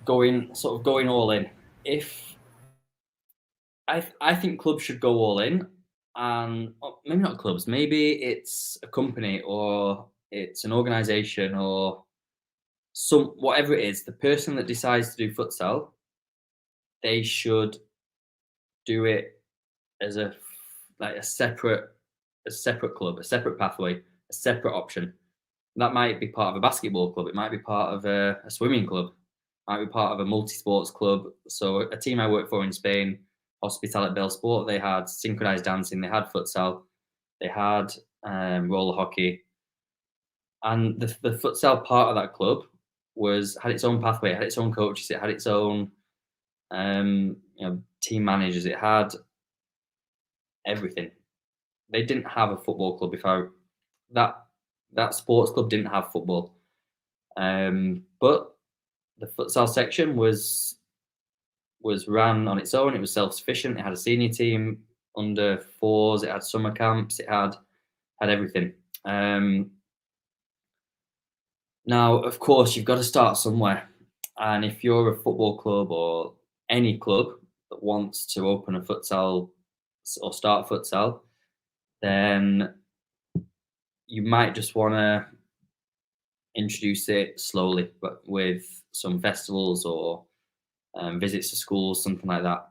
[SPEAKER 2] going all in. If I think clubs should go all in, and maybe not clubs, maybe it's a company or it's an organization or whatever it is, the person that decides to do futsal, they should do it as a separate club, a separate pathway, a separate option. That might be part of a basketball club. It might be part of a swimming club. It might be part of a multi-sports club. So a team I worked for in Spain, Hospitalet del Sport, they had synchronized dancing, they had futsal, they had roller hockey, and the futsal part of that club had its own pathway, it had its own coaches, it had its own team managers, it had everything. They didn't have a football club that sports club didn't have football, but the futsal section was ran on its own. It was self-sufficient. It had a senior team, under fours. It had summer camps. It had everything. Now, of course, you've got to start somewhere. And if you're a football club or any club that wants to open a futsal or start futsal, then you might just want to introduce it slowly, but with some festivals or visits to schools, something like that.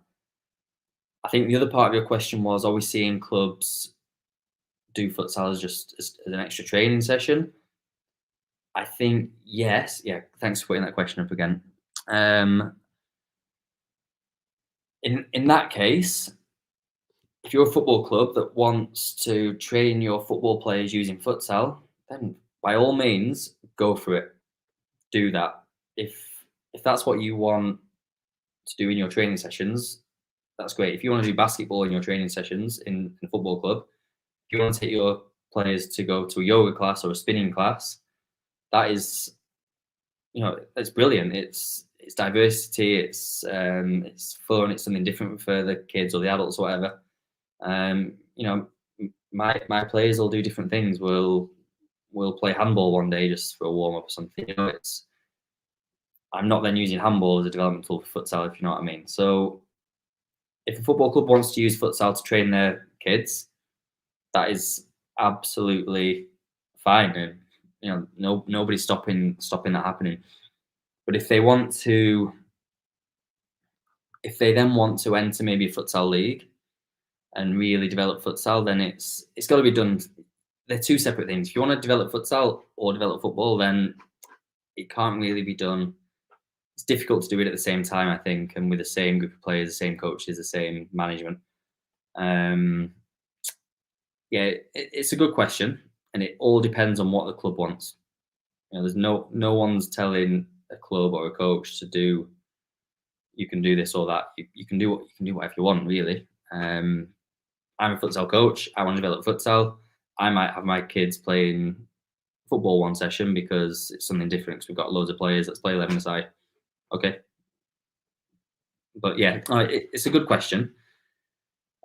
[SPEAKER 2] I think the other part of your question was, are we seeing clubs do futsal as an extra training session? I think yes. Yeah, thanks for putting that question up again. In that case, if you're a football club that wants to train your football players using futsal, then by all means, go for it. Do that. If that's what you want to do in your training sessions, that's great. If you want to do basketball in your training sessions in a football club, if you want to take your players to go to a yoga class or a spinning class, that is, it's brilliant. It's diversity. It's fun. It's something different for the kids or the adults or whatever. My players will do different things. We'll play handball one day just for a warm up or something. I'm not then using handball as a development tool for futsal, if you know what I mean. So if a football club wants to use futsal to train their kids, that is absolutely fine, and nobody's stopping that happening. But if they then want to enter maybe a futsal league and really develop futsal, then it's got to be done. They're two separate things. If you want to develop futsal or develop football, then it can't really be done. It's difficult to do it at the same time, I think, and with the same group of players, the same coaches, the same management. It's a good question, and it all depends on what the club wants. There's no one's telling a club or a coach to do. You can do this or that. You can do whatever you want, really. I'm a futsal coach. I want to develop futsal. I might have my kids playing football one session because it's something different. Because we've got loads of players. Let's play 11 aside. Okay. But yeah, it's a good question.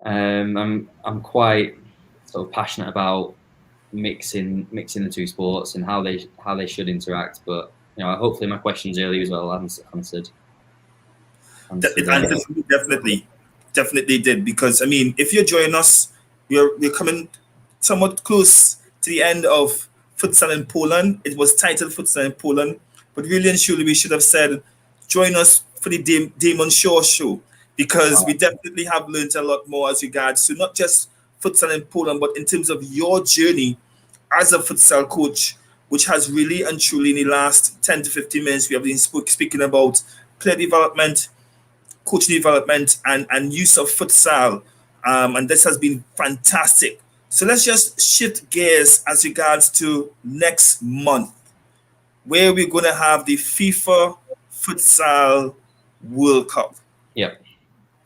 [SPEAKER 2] I'm quite sort of passionate about mixing the two sports and how they should interact. But hopefully my questions earlier as well answered.
[SPEAKER 1] It definitely did, because if you're joining us, we're coming somewhat close to the end of Futsal in Poland. It was titled Futsal in Poland, but really and truly we should have said join us for the Damon show, because we definitely have learned a lot more as regards to not just futsal in Poland, but in terms of your journey as a futsal coach, which has really and truly in the last 10 to 15 minutes we have been speaking about player development, coach development, and use of futsal, and this has been fantastic. So let's just shift gears as regards to next month, where we're going to have the FIFA Futsal World Cup.
[SPEAKER 2] Yep.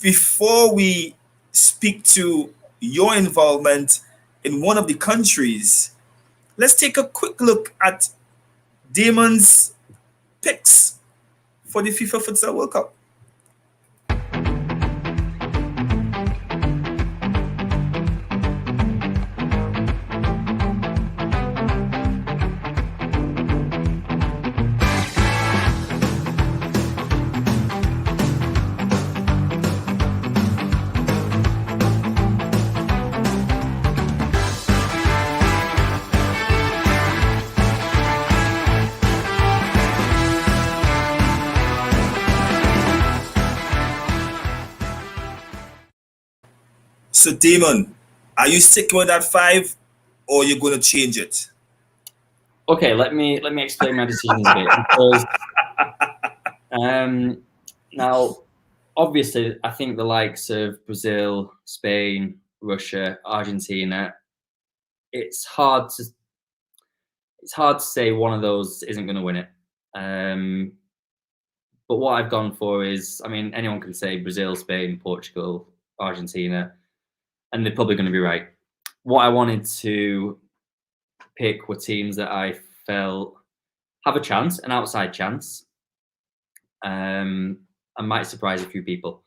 [SPEAKER 1] Before we speak to your involvement in one of the countries, let's take a quick look at Damon's picks for the FIFA Futsal World Cup. So Damon, are you sticking with that 5, or you're going to change it?
[SPEAKER 2] Okay, let me explain my decision a bit. Because, now, obviously, I think the likes of Brazil, Spain, Russia, Argentina, it's hard to say one of those isn't going to win it. But what I've gone for is, I mean, anyone can say Brazil, Spain, Portugal, Argentina, and they're probably going to be right. What I wanted to pick were teams that I felt have a chance, an outside chance, and might surprise a few people.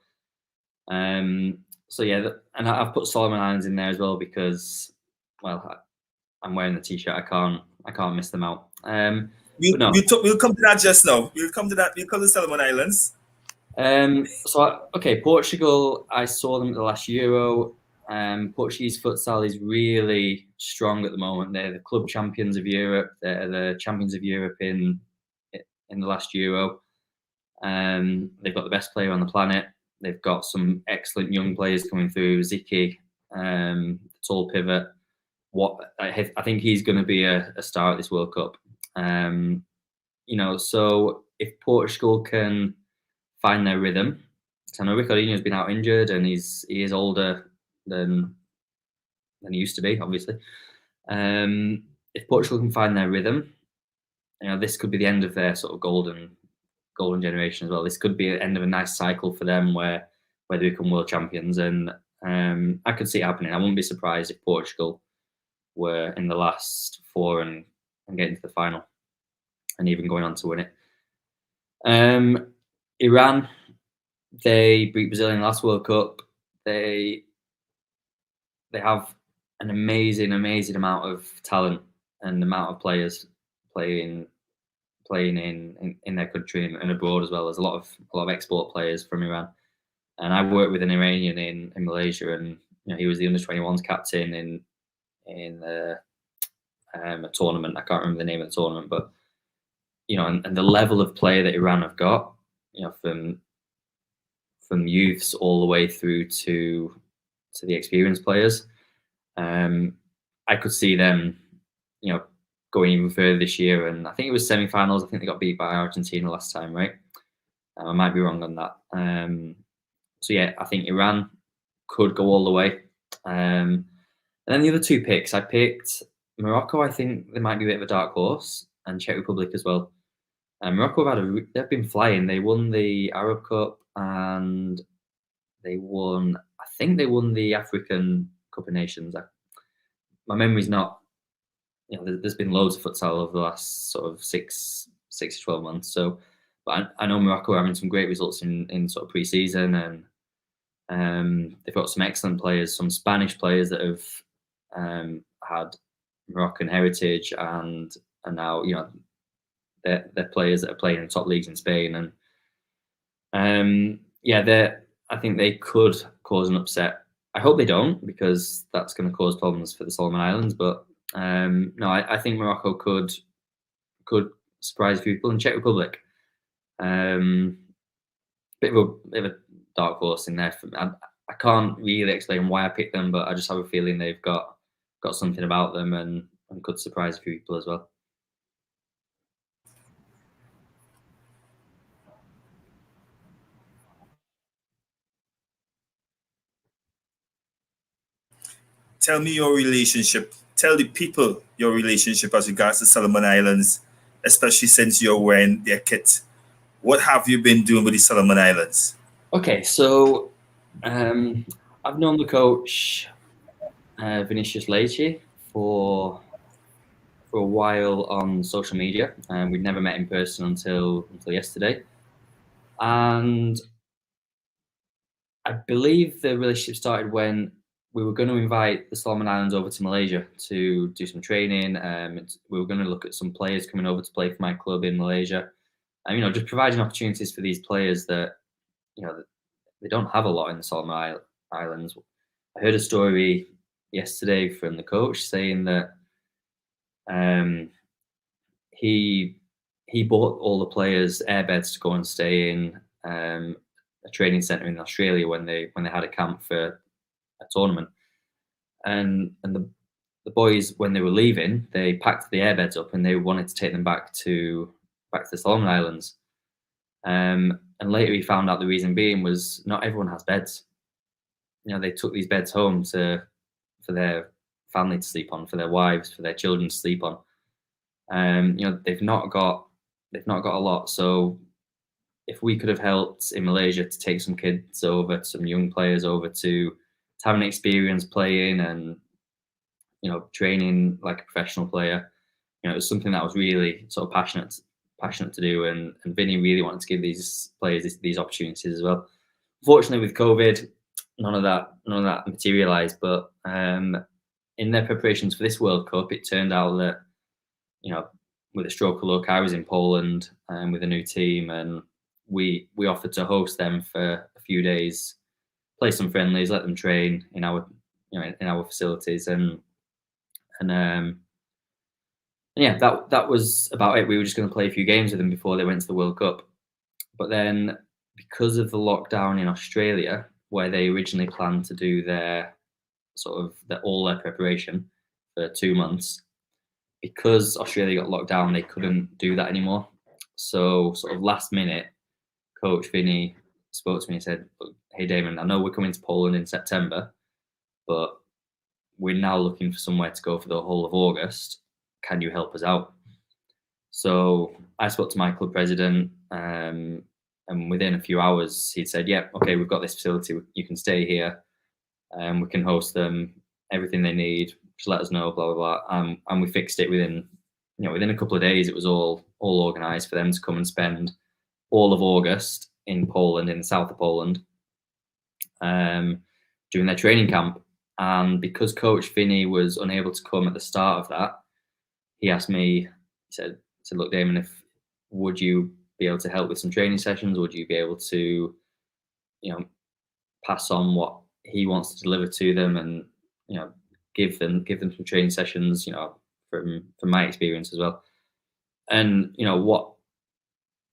[SPEAKER 2] So yeah, and I've put Solomon Islands in there as well because, well, I'm wearing the t-shirt. I can't miss them out.
[SPEAKER 1] We'll come to that just now. We'll come to that. We'll come to Solomon Islands.
[SPEAKER 2] Portugal, I saw them at the last Euro. Portuguese futsal is really strong at the moment. They're the club champions of Europe. They're the champions of Europe in the last Euro. They've got the best player on the planet. They've got some excellent young players coming through. Ziki, the tall pivot. I think he's going to be a star at this World Cup. So if Portugal can find their rhythm, because I know Ricardinho's been out injured and he is older than he used to be, obviously. If Portugal can find their rhythm, this could be the end of their sort of golden generation as well. This could be the end of a nice cycle for them where they become world champions, and I could see it happening. I wouldn't be surprised if Portugal were in the last four and getting to the final and even going on to win it. Iran, they beat Brazil in the last World Cup. They have an amazing amount of talent and amount of players playing in their country and abroad as well. There's a lot of export players from Iran, and I worked with an Iranian in Malaysia, and he was the under-21s captain in a tournament. I can't remember the name of the tournament, but and the level of player that Iran have got, from youths all the way through to the experienced players. I could see them, going even further this year, and I think it was semi-finals. I think they got beat by Argentina last time, right? I might be wrong on that. So yeah, I think Iran could go all the way. And then the other two picks, I picked Morocco. I think they might be a bit of a dark horse, and Czech Republic as well. Morocco they've been flying. They won the Arab Cup and they won the African Cup of Nations. My memory's not. There's been loads of futsal over the last sort of 6 to 12 months. So, but I know Morocco are having some great results in sort of pre-season, and they've got some excellent players, some Spanish players that have had Moroccan heritage, and now they're players that are playing in top leagues in Spain, and I think they could cause an upset. I hope they don't, because that's going to cause problems for the Solomon Islands. But no, I think Morocco could surprise people. And Czech Republic, bit of a dark horse in there. I can't really explain why I picked them, but I just have a feeling they've got something about them and could surprise a few people as well.
[SPEAKER 1] Tell me your relationship. Tell the people your relationship as regards to Solomon Islands, especially since you're wearing their kit. What have you been doing with the Solomon Islands?
[SPEAKER 2] Okay, so I've known the coach Vinicius Leite for a while on social media, and we'd never met in person until yesterday. And I believe the relationship started when we were going to invite the Solomon Islands over to Malaysia to do some training. We were going to look at some players coming over to play for my club in Malaysia, and just providing opportunities for these players that they don't have a lot in the Solomon Islands. I heard a story yesterday from the coach saying that he bought all the players airbeds to go and stay in a training centre in Australia when they had a camp for a tournament, and the boys, when they were leaving, they packed the airbeds up and they wanted to take them back to the Solomon Islands. And later he found out the reason being was not everyone has beds. They took these beds home for family to sleep on, for their wives, for their children to sleep on. They've not got a lot. So if we could have helped in Malaysia to take some kids over, some young players over to have an experience playing and training like a professional player, it was something that I was really sort of passionate to do, and Vinny really wanted to give these players these opportunities as well. Unfortunately, with COVID, none of that materialised. But in their preparations for this World Cup, it turned out that with a stroke of luck, I was in Poland with a new team, and we offered to host them for a few days, play some friendlies, let them train in our in our facilities, and yeah, that was about it. We were just going to play a few games with them before they went to the World Cup. But then, because of the lockdown in Australia, where they originally planned to do their all their preparation for 2 months, because Australia got locked down, they couldn't do that anymore. So sort of last minute, Coach Vinny spoke to me and said, "Hey Damon, I know we're coming to Poland in September, but we're now looking for somewhere to go for the whole of August. Can you help us out?" So I spoke to my club president, and within a few hours, he'd said, "Yeah, okay, we've got this facility. You can stay here, and we can host them. Everything they need. Just let us know." Blah blah blah. And we fixed it within a couple of days. It was all organised for them to come and spend all of August in Poland, in the south of Poland, doing their training camp. And because Coach Vinny was unable to come at the start of that, he asked me, he said, "Look, Damon, would you be able to help with some training sessions? Would you be able to, pass on what he wants to deliver to them, and give them some training sessions, from my experience as well." And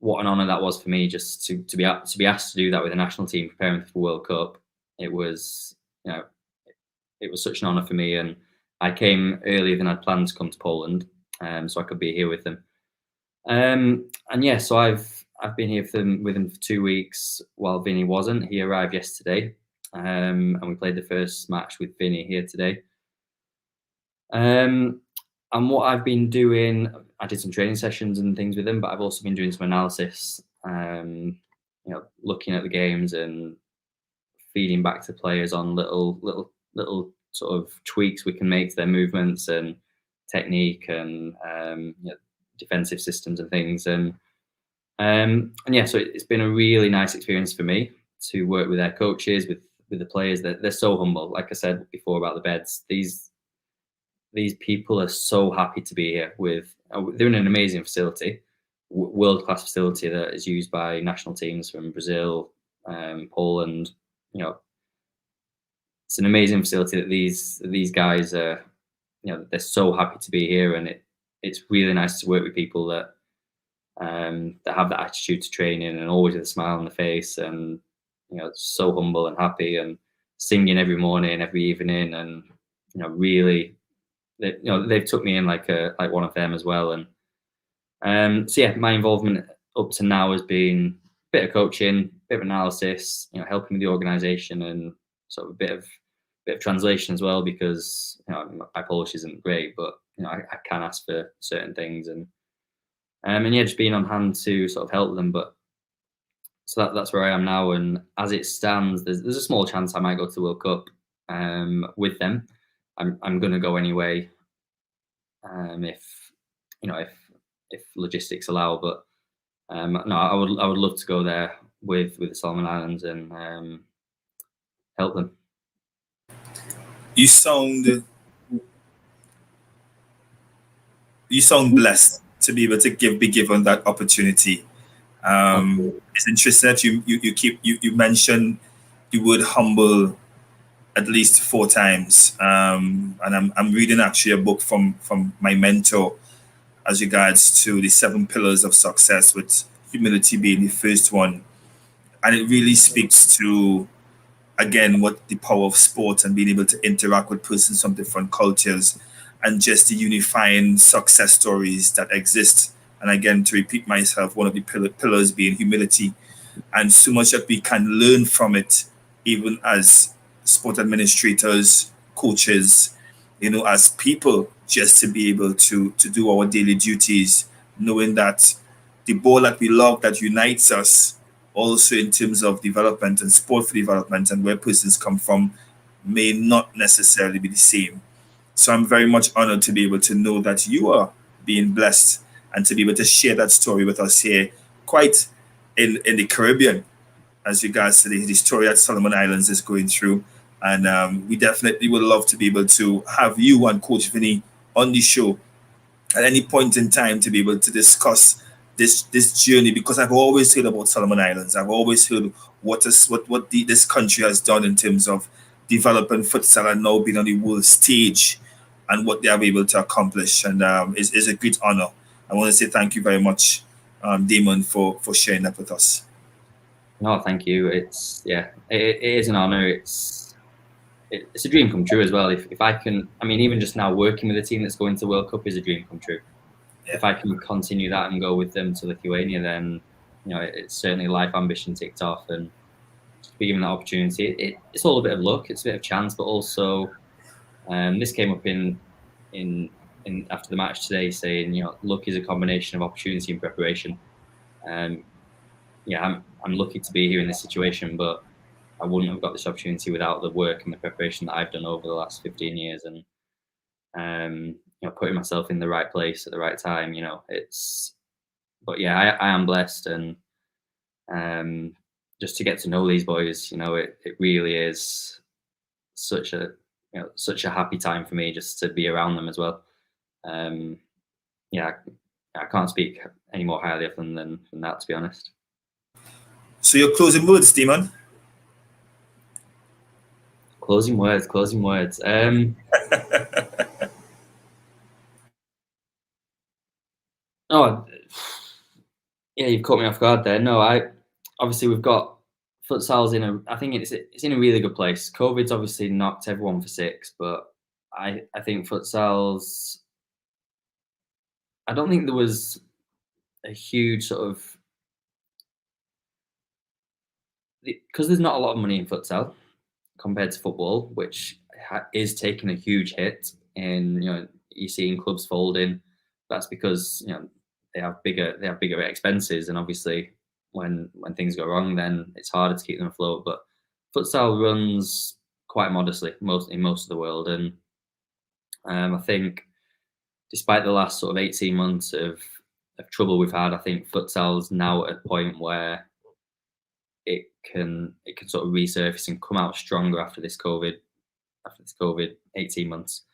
[SPEAKER 2] what an honour that was for me, just to be asked to do that with a national team preparing for the World Cup. It was it was such an honour for me, and I came earlier than I'd planned to come to Poland, so I could be here with them. And yeah, so I've been here with him for 2 weeks while Vinny wasn't. He arrived yesterday, and we played the first match with Vinny here today. And what I've been doing, I did some training sessions and things with him, but I've also been doing some analysis, looking at the games and feeding back to players on little sort of tweaks we can make to their movements and technique and defensive systems and things. And yeah, so it's been a really nice experience for me to work with their coaches, with the players. They're so humble. Like I said before about the beds, these people are so happy to be here. They're in an amazing facility, world-class facility that is used by national teams from Brazil, Poland. It's an amazing facility that these guys are. They're so happy to be here, and it's really nice to work with people that have that attitude to training and always with a smile on the face, and so humble and happy, and singing every morning, every evening, and really, they've took me in like one of them as well. And so yeah, my involvement up to now has been a bit of coaching, bit of analysis, helping with the organisation, and sort of a bit of translation as well, because my Polish isn't great, but I can ask for certain things, and yeah, just being on hand to sort of help them. But so that's where I am now, and as it stands, there's a small chance I might go to the World Cup with them. I'm going to go anyway, if logistics allow. But no, I would love to go there with the Solomon Islands and help them.
[SPEAKER 1] You sound blessed to be able to be given that opportunity. It's interesting that you mentioned the word humble at least 4 times, and I'm reading actually a book from my mentor as regards to the 7 pillars of success, with humility being the first one, and it really speaks to, again, what the power of sport and being able to interact with persons from different cultures, and just the unifying success stories that exist. And again, to repeat myself, one of the pillars being humility, and so much that we can learn from it, even as sport administrators, coaches, as people, just to be able to do our daily duties, knowing that the ball that we love that unites us also in terms of development and sport for development and where persons come from may not necessarily be the same. So I'm very much honored to be able to know that you are being blessed and to be able to share that story with us here, quite in the Caribbean, as regards to the story that Solomon Islands is going through. And we definitely would love to be able to have you and Coach Vinny on the show at any point in time to be able to discuss this journey, because I've always heard about Solomon Islands. I've always heard this country has done in terms of developing futsal and now being on the world stage and what they are able to accomplish. And it's a great honor. I want to say thank you very much, Damon, for sharing that with us.
[SPEAKER 2] No, thank you. It's it is an honor. It's a dream come true as well. If I can, I mean, even just now working with a team that's going to the World Cup is a dream come true. Yeah. If I can continue that and go with them to Lithuania, then it's certainly a life ambition ticked off, and to be given that opportunity, it's all a bit of luck, it's a bit of chance, but also this came up in after the match today, saying luck is a combination of opportunity and preparation. I'm lucky to be here in this situation, but I wouldn't have got this opportunity without the work and the preparation that I've done over the last 15 years, and putting myself in the right place at the right time. But yeah, I am blessed, and just to get to know these boys, it really is such a happy time for me just to be around them as well. I can't speak any more highly of them than that, to be honest.
[SPEAKER 1] So your closing words, Damon?
[SPEAKER 2] Closing words. Oh, yeah, you've caught me off guard there. No, obviously we've got futsal's I think it's in a really good place. COVID's obviously knocked everyone for six, but I think futsal's, I don't think there was a huge sort of, because there's not a lot of money in futsal compared to football, which is taking a huge hit, and you're seeing clubs folding. That's because they have bigger expenses, and obviously when things go wrong, then it's harder to keep them afloat. But futsal runs quite modestly in most of the world, and I think despite the last sort of 18 months of trouble we've had, I think futsal's now at a point where it can sort of resurface and come out stronger after this COVID 18 months.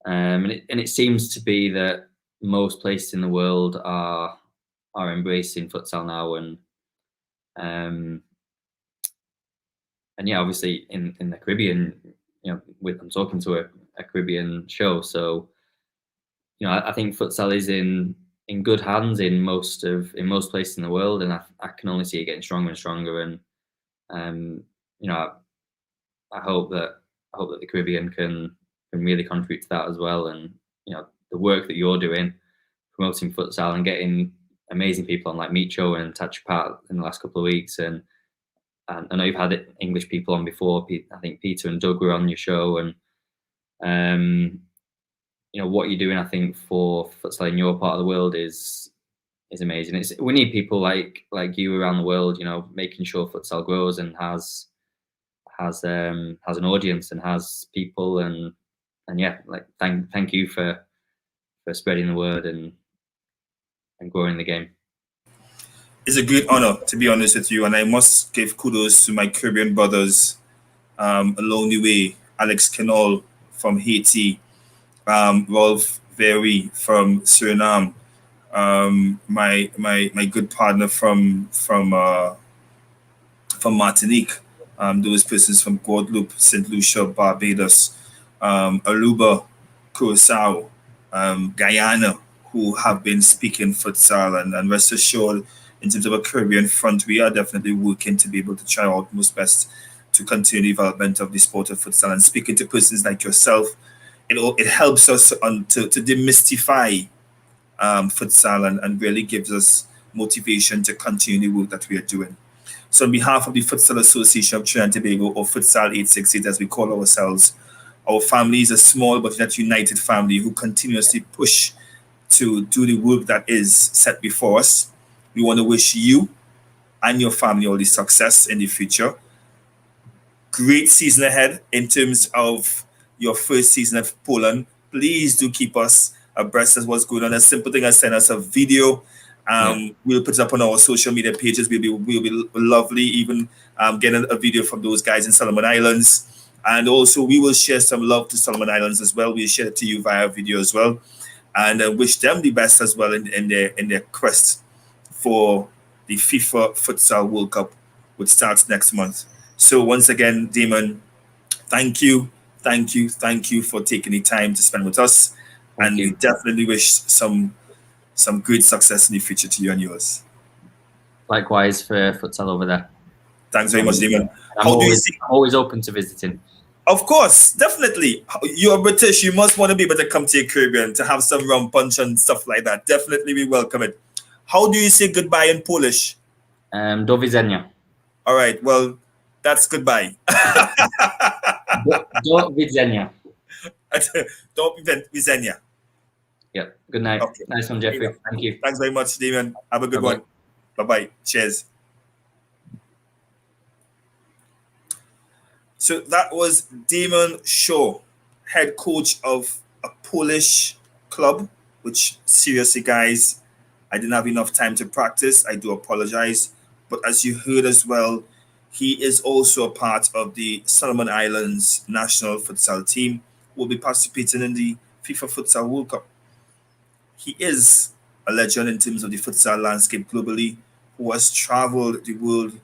[SPEAKER 2] And it seems to be that most places in the world are embracing futsal now, and yeah, obviously in the Caribbean, I'm talking to a Caribbean show, so I think futsal is in good hands in most places in the world, and I can only see it getting stronger and stronger. And I hope that the Caribbean can really contribute to that as well. And the work that you're doing, promoting futsal and getting amazing people on like Micho and Tachipat in the last couple of weeks, and I know you've had English people on before. I think Peter and Doug were on your show, and what you're doing, I think, for futsal in your part of the world is amazing. We need people like you around the world, making sure futsal grows and has an audience and has people, and yeah, like thank you for spreading the word and growing the game.
[SPEAKER 1] It's a great honor, to be honest with you, and I must give kudos to my Caribbean brothers along the way. Alex Kenol from Haiti, Rolf Very from Suriname, my good partner from Martinique, those persons from Guadeloupe, St. Lucia, Barbados, Aruba, Curacao, Guyana, who have been speaking futsal, and rest assured, in terms of a Caribbean front, we are definitely working to be able to try our most best to continue the development of the sport of futsal. And speaking to persons like yourself, it helps us to demystify futsal and really gives us motivation to continue the work that we are doing. So on behalf of the Futsal Association of Trinidad Tobago, or Futsal868 as we call ourselves, Our family is a small but yet united family who continuously push to do the work that is set before us. We want to wish you and your family all the success in the future. Great season ahead in terms of your first season of Poland. Please do keep us abreast of what's going on. A simple thing as send us a video. We'll put it up on our social media pages. We'll be lovely even getting a video from those guys in Solomon Islands. And also we will share some love to Solomon Islands as well. We'll share it to you via video as well. And wish them the best as well in their quest for the FIFA Futsal World Cup, which starts next month. So once again, Damon, thank you for taking the time to spend with us.
[SPEAKER 2] Thank you.
[SPEAKER 1] We definitely wish some good success in the future to you and yours.
[SPEAKER 2] Likewise for Futsal over there.
[SPEAKER 1] Thanks very much, Damon.
[SPEAKER 2] I'm always open to visiting.
[SPEAKER 1] Of course, definitely. You're British. You must want to be able to come to your Caribbean to have some rum punch and stuff like that. Definitely, we welcome it. How do you say goodbye in Polish?
[SPEAKER 2] Do widzenia.
[SPEAKER 1] All right. Well, that's goodbye.
[SPEAKER 2] Do widzenia.
[SPEAKER 1] Do widzenia.
[SPEAKER 2] Yep. Good night. Okay. Nice one, Jeffrey. Thank you.
[SPEAKER 1] Thanks very much, Damon. Have a good one. Bye-bye. Cheers. So that was Damon Shaw, head coach of a Polish club, which seriously, guys, I didn't have enough time to practice. I do apologize. But as you heard as well, he is also a part of the Solomon Islands national futsal team who will be participating in the FIFA Futsal World Cup. He is a legend in terms of the futsal landscape globally, who has traveled the world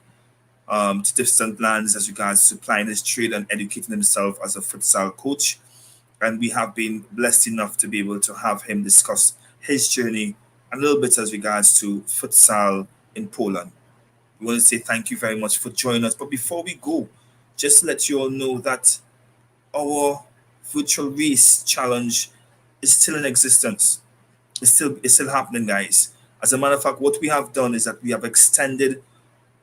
[SPEAKER 1] to different lands as regards to applying his trade and educating himself as a futsal coach. And we have been blessed enough to be able to have him discuss his journey a little bit as regards to futsal in Poland. We want to say thank you very much for joining us. But before we go, just to let you all know that our virtual race challenge is still in existence. It's still happening, guys. As a matter of fact, what we have done is that we have extended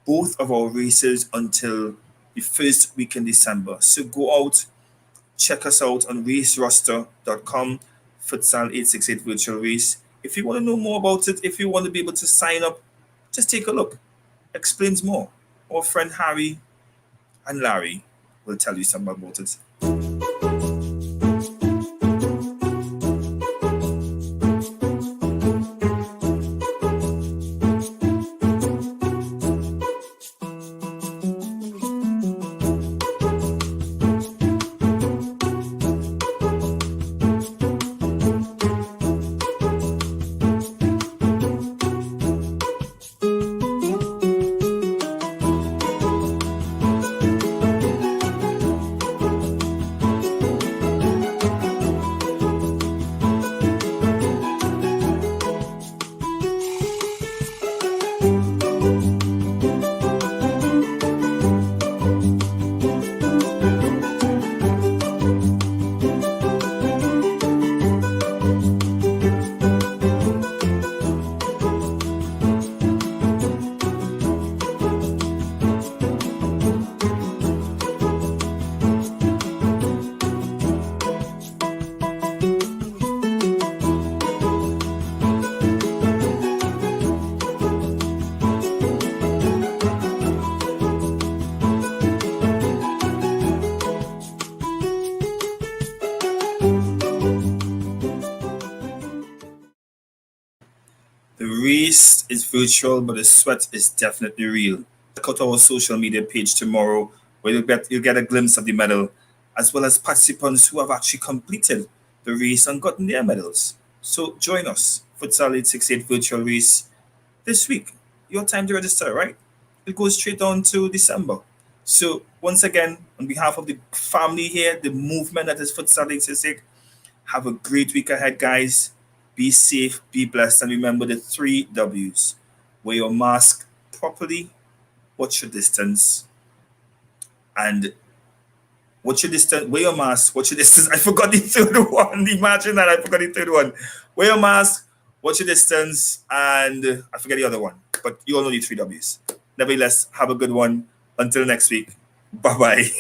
[SPEAKER 1] both of our races until the first week in December. So go out, check us out on raceroster.com, Futsal868 Virtual Race. If you want to know more about it, if you want to be able to sign up, just take a look. Explains more. Our friend Harry and Larry will tell you something about it. The race is virtual, but the sweat is definitely real. Check out our social media page tomorrow, where you'll get a glimpse of the medal, as well as participants who have actually completed the race and gotten their medals. So join us, Futsal868 Virtual Race, this week. Your time to register, right? It goes straight on to December. So once again, on behalf of the family here, the movement that is Futsal868, have a great week ahead, guys. Be safe, be blessed, and remember the 3 W's. Wear your mask properly, watch your distance, and watch your distance. Wear your mask, watch your distance. I forgot the third one. Imagine that, I forgot the third one. Wear your mask, watch your distance, and I forget the other one. But you all know the 3 W's. Nevertheless, have a good one. Until next week. Bye-bye.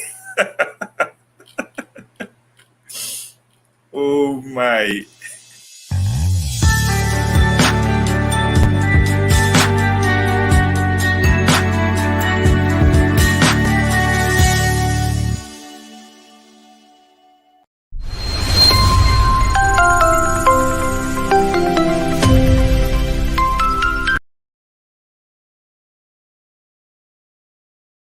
[SPEAKER 1] Oh my.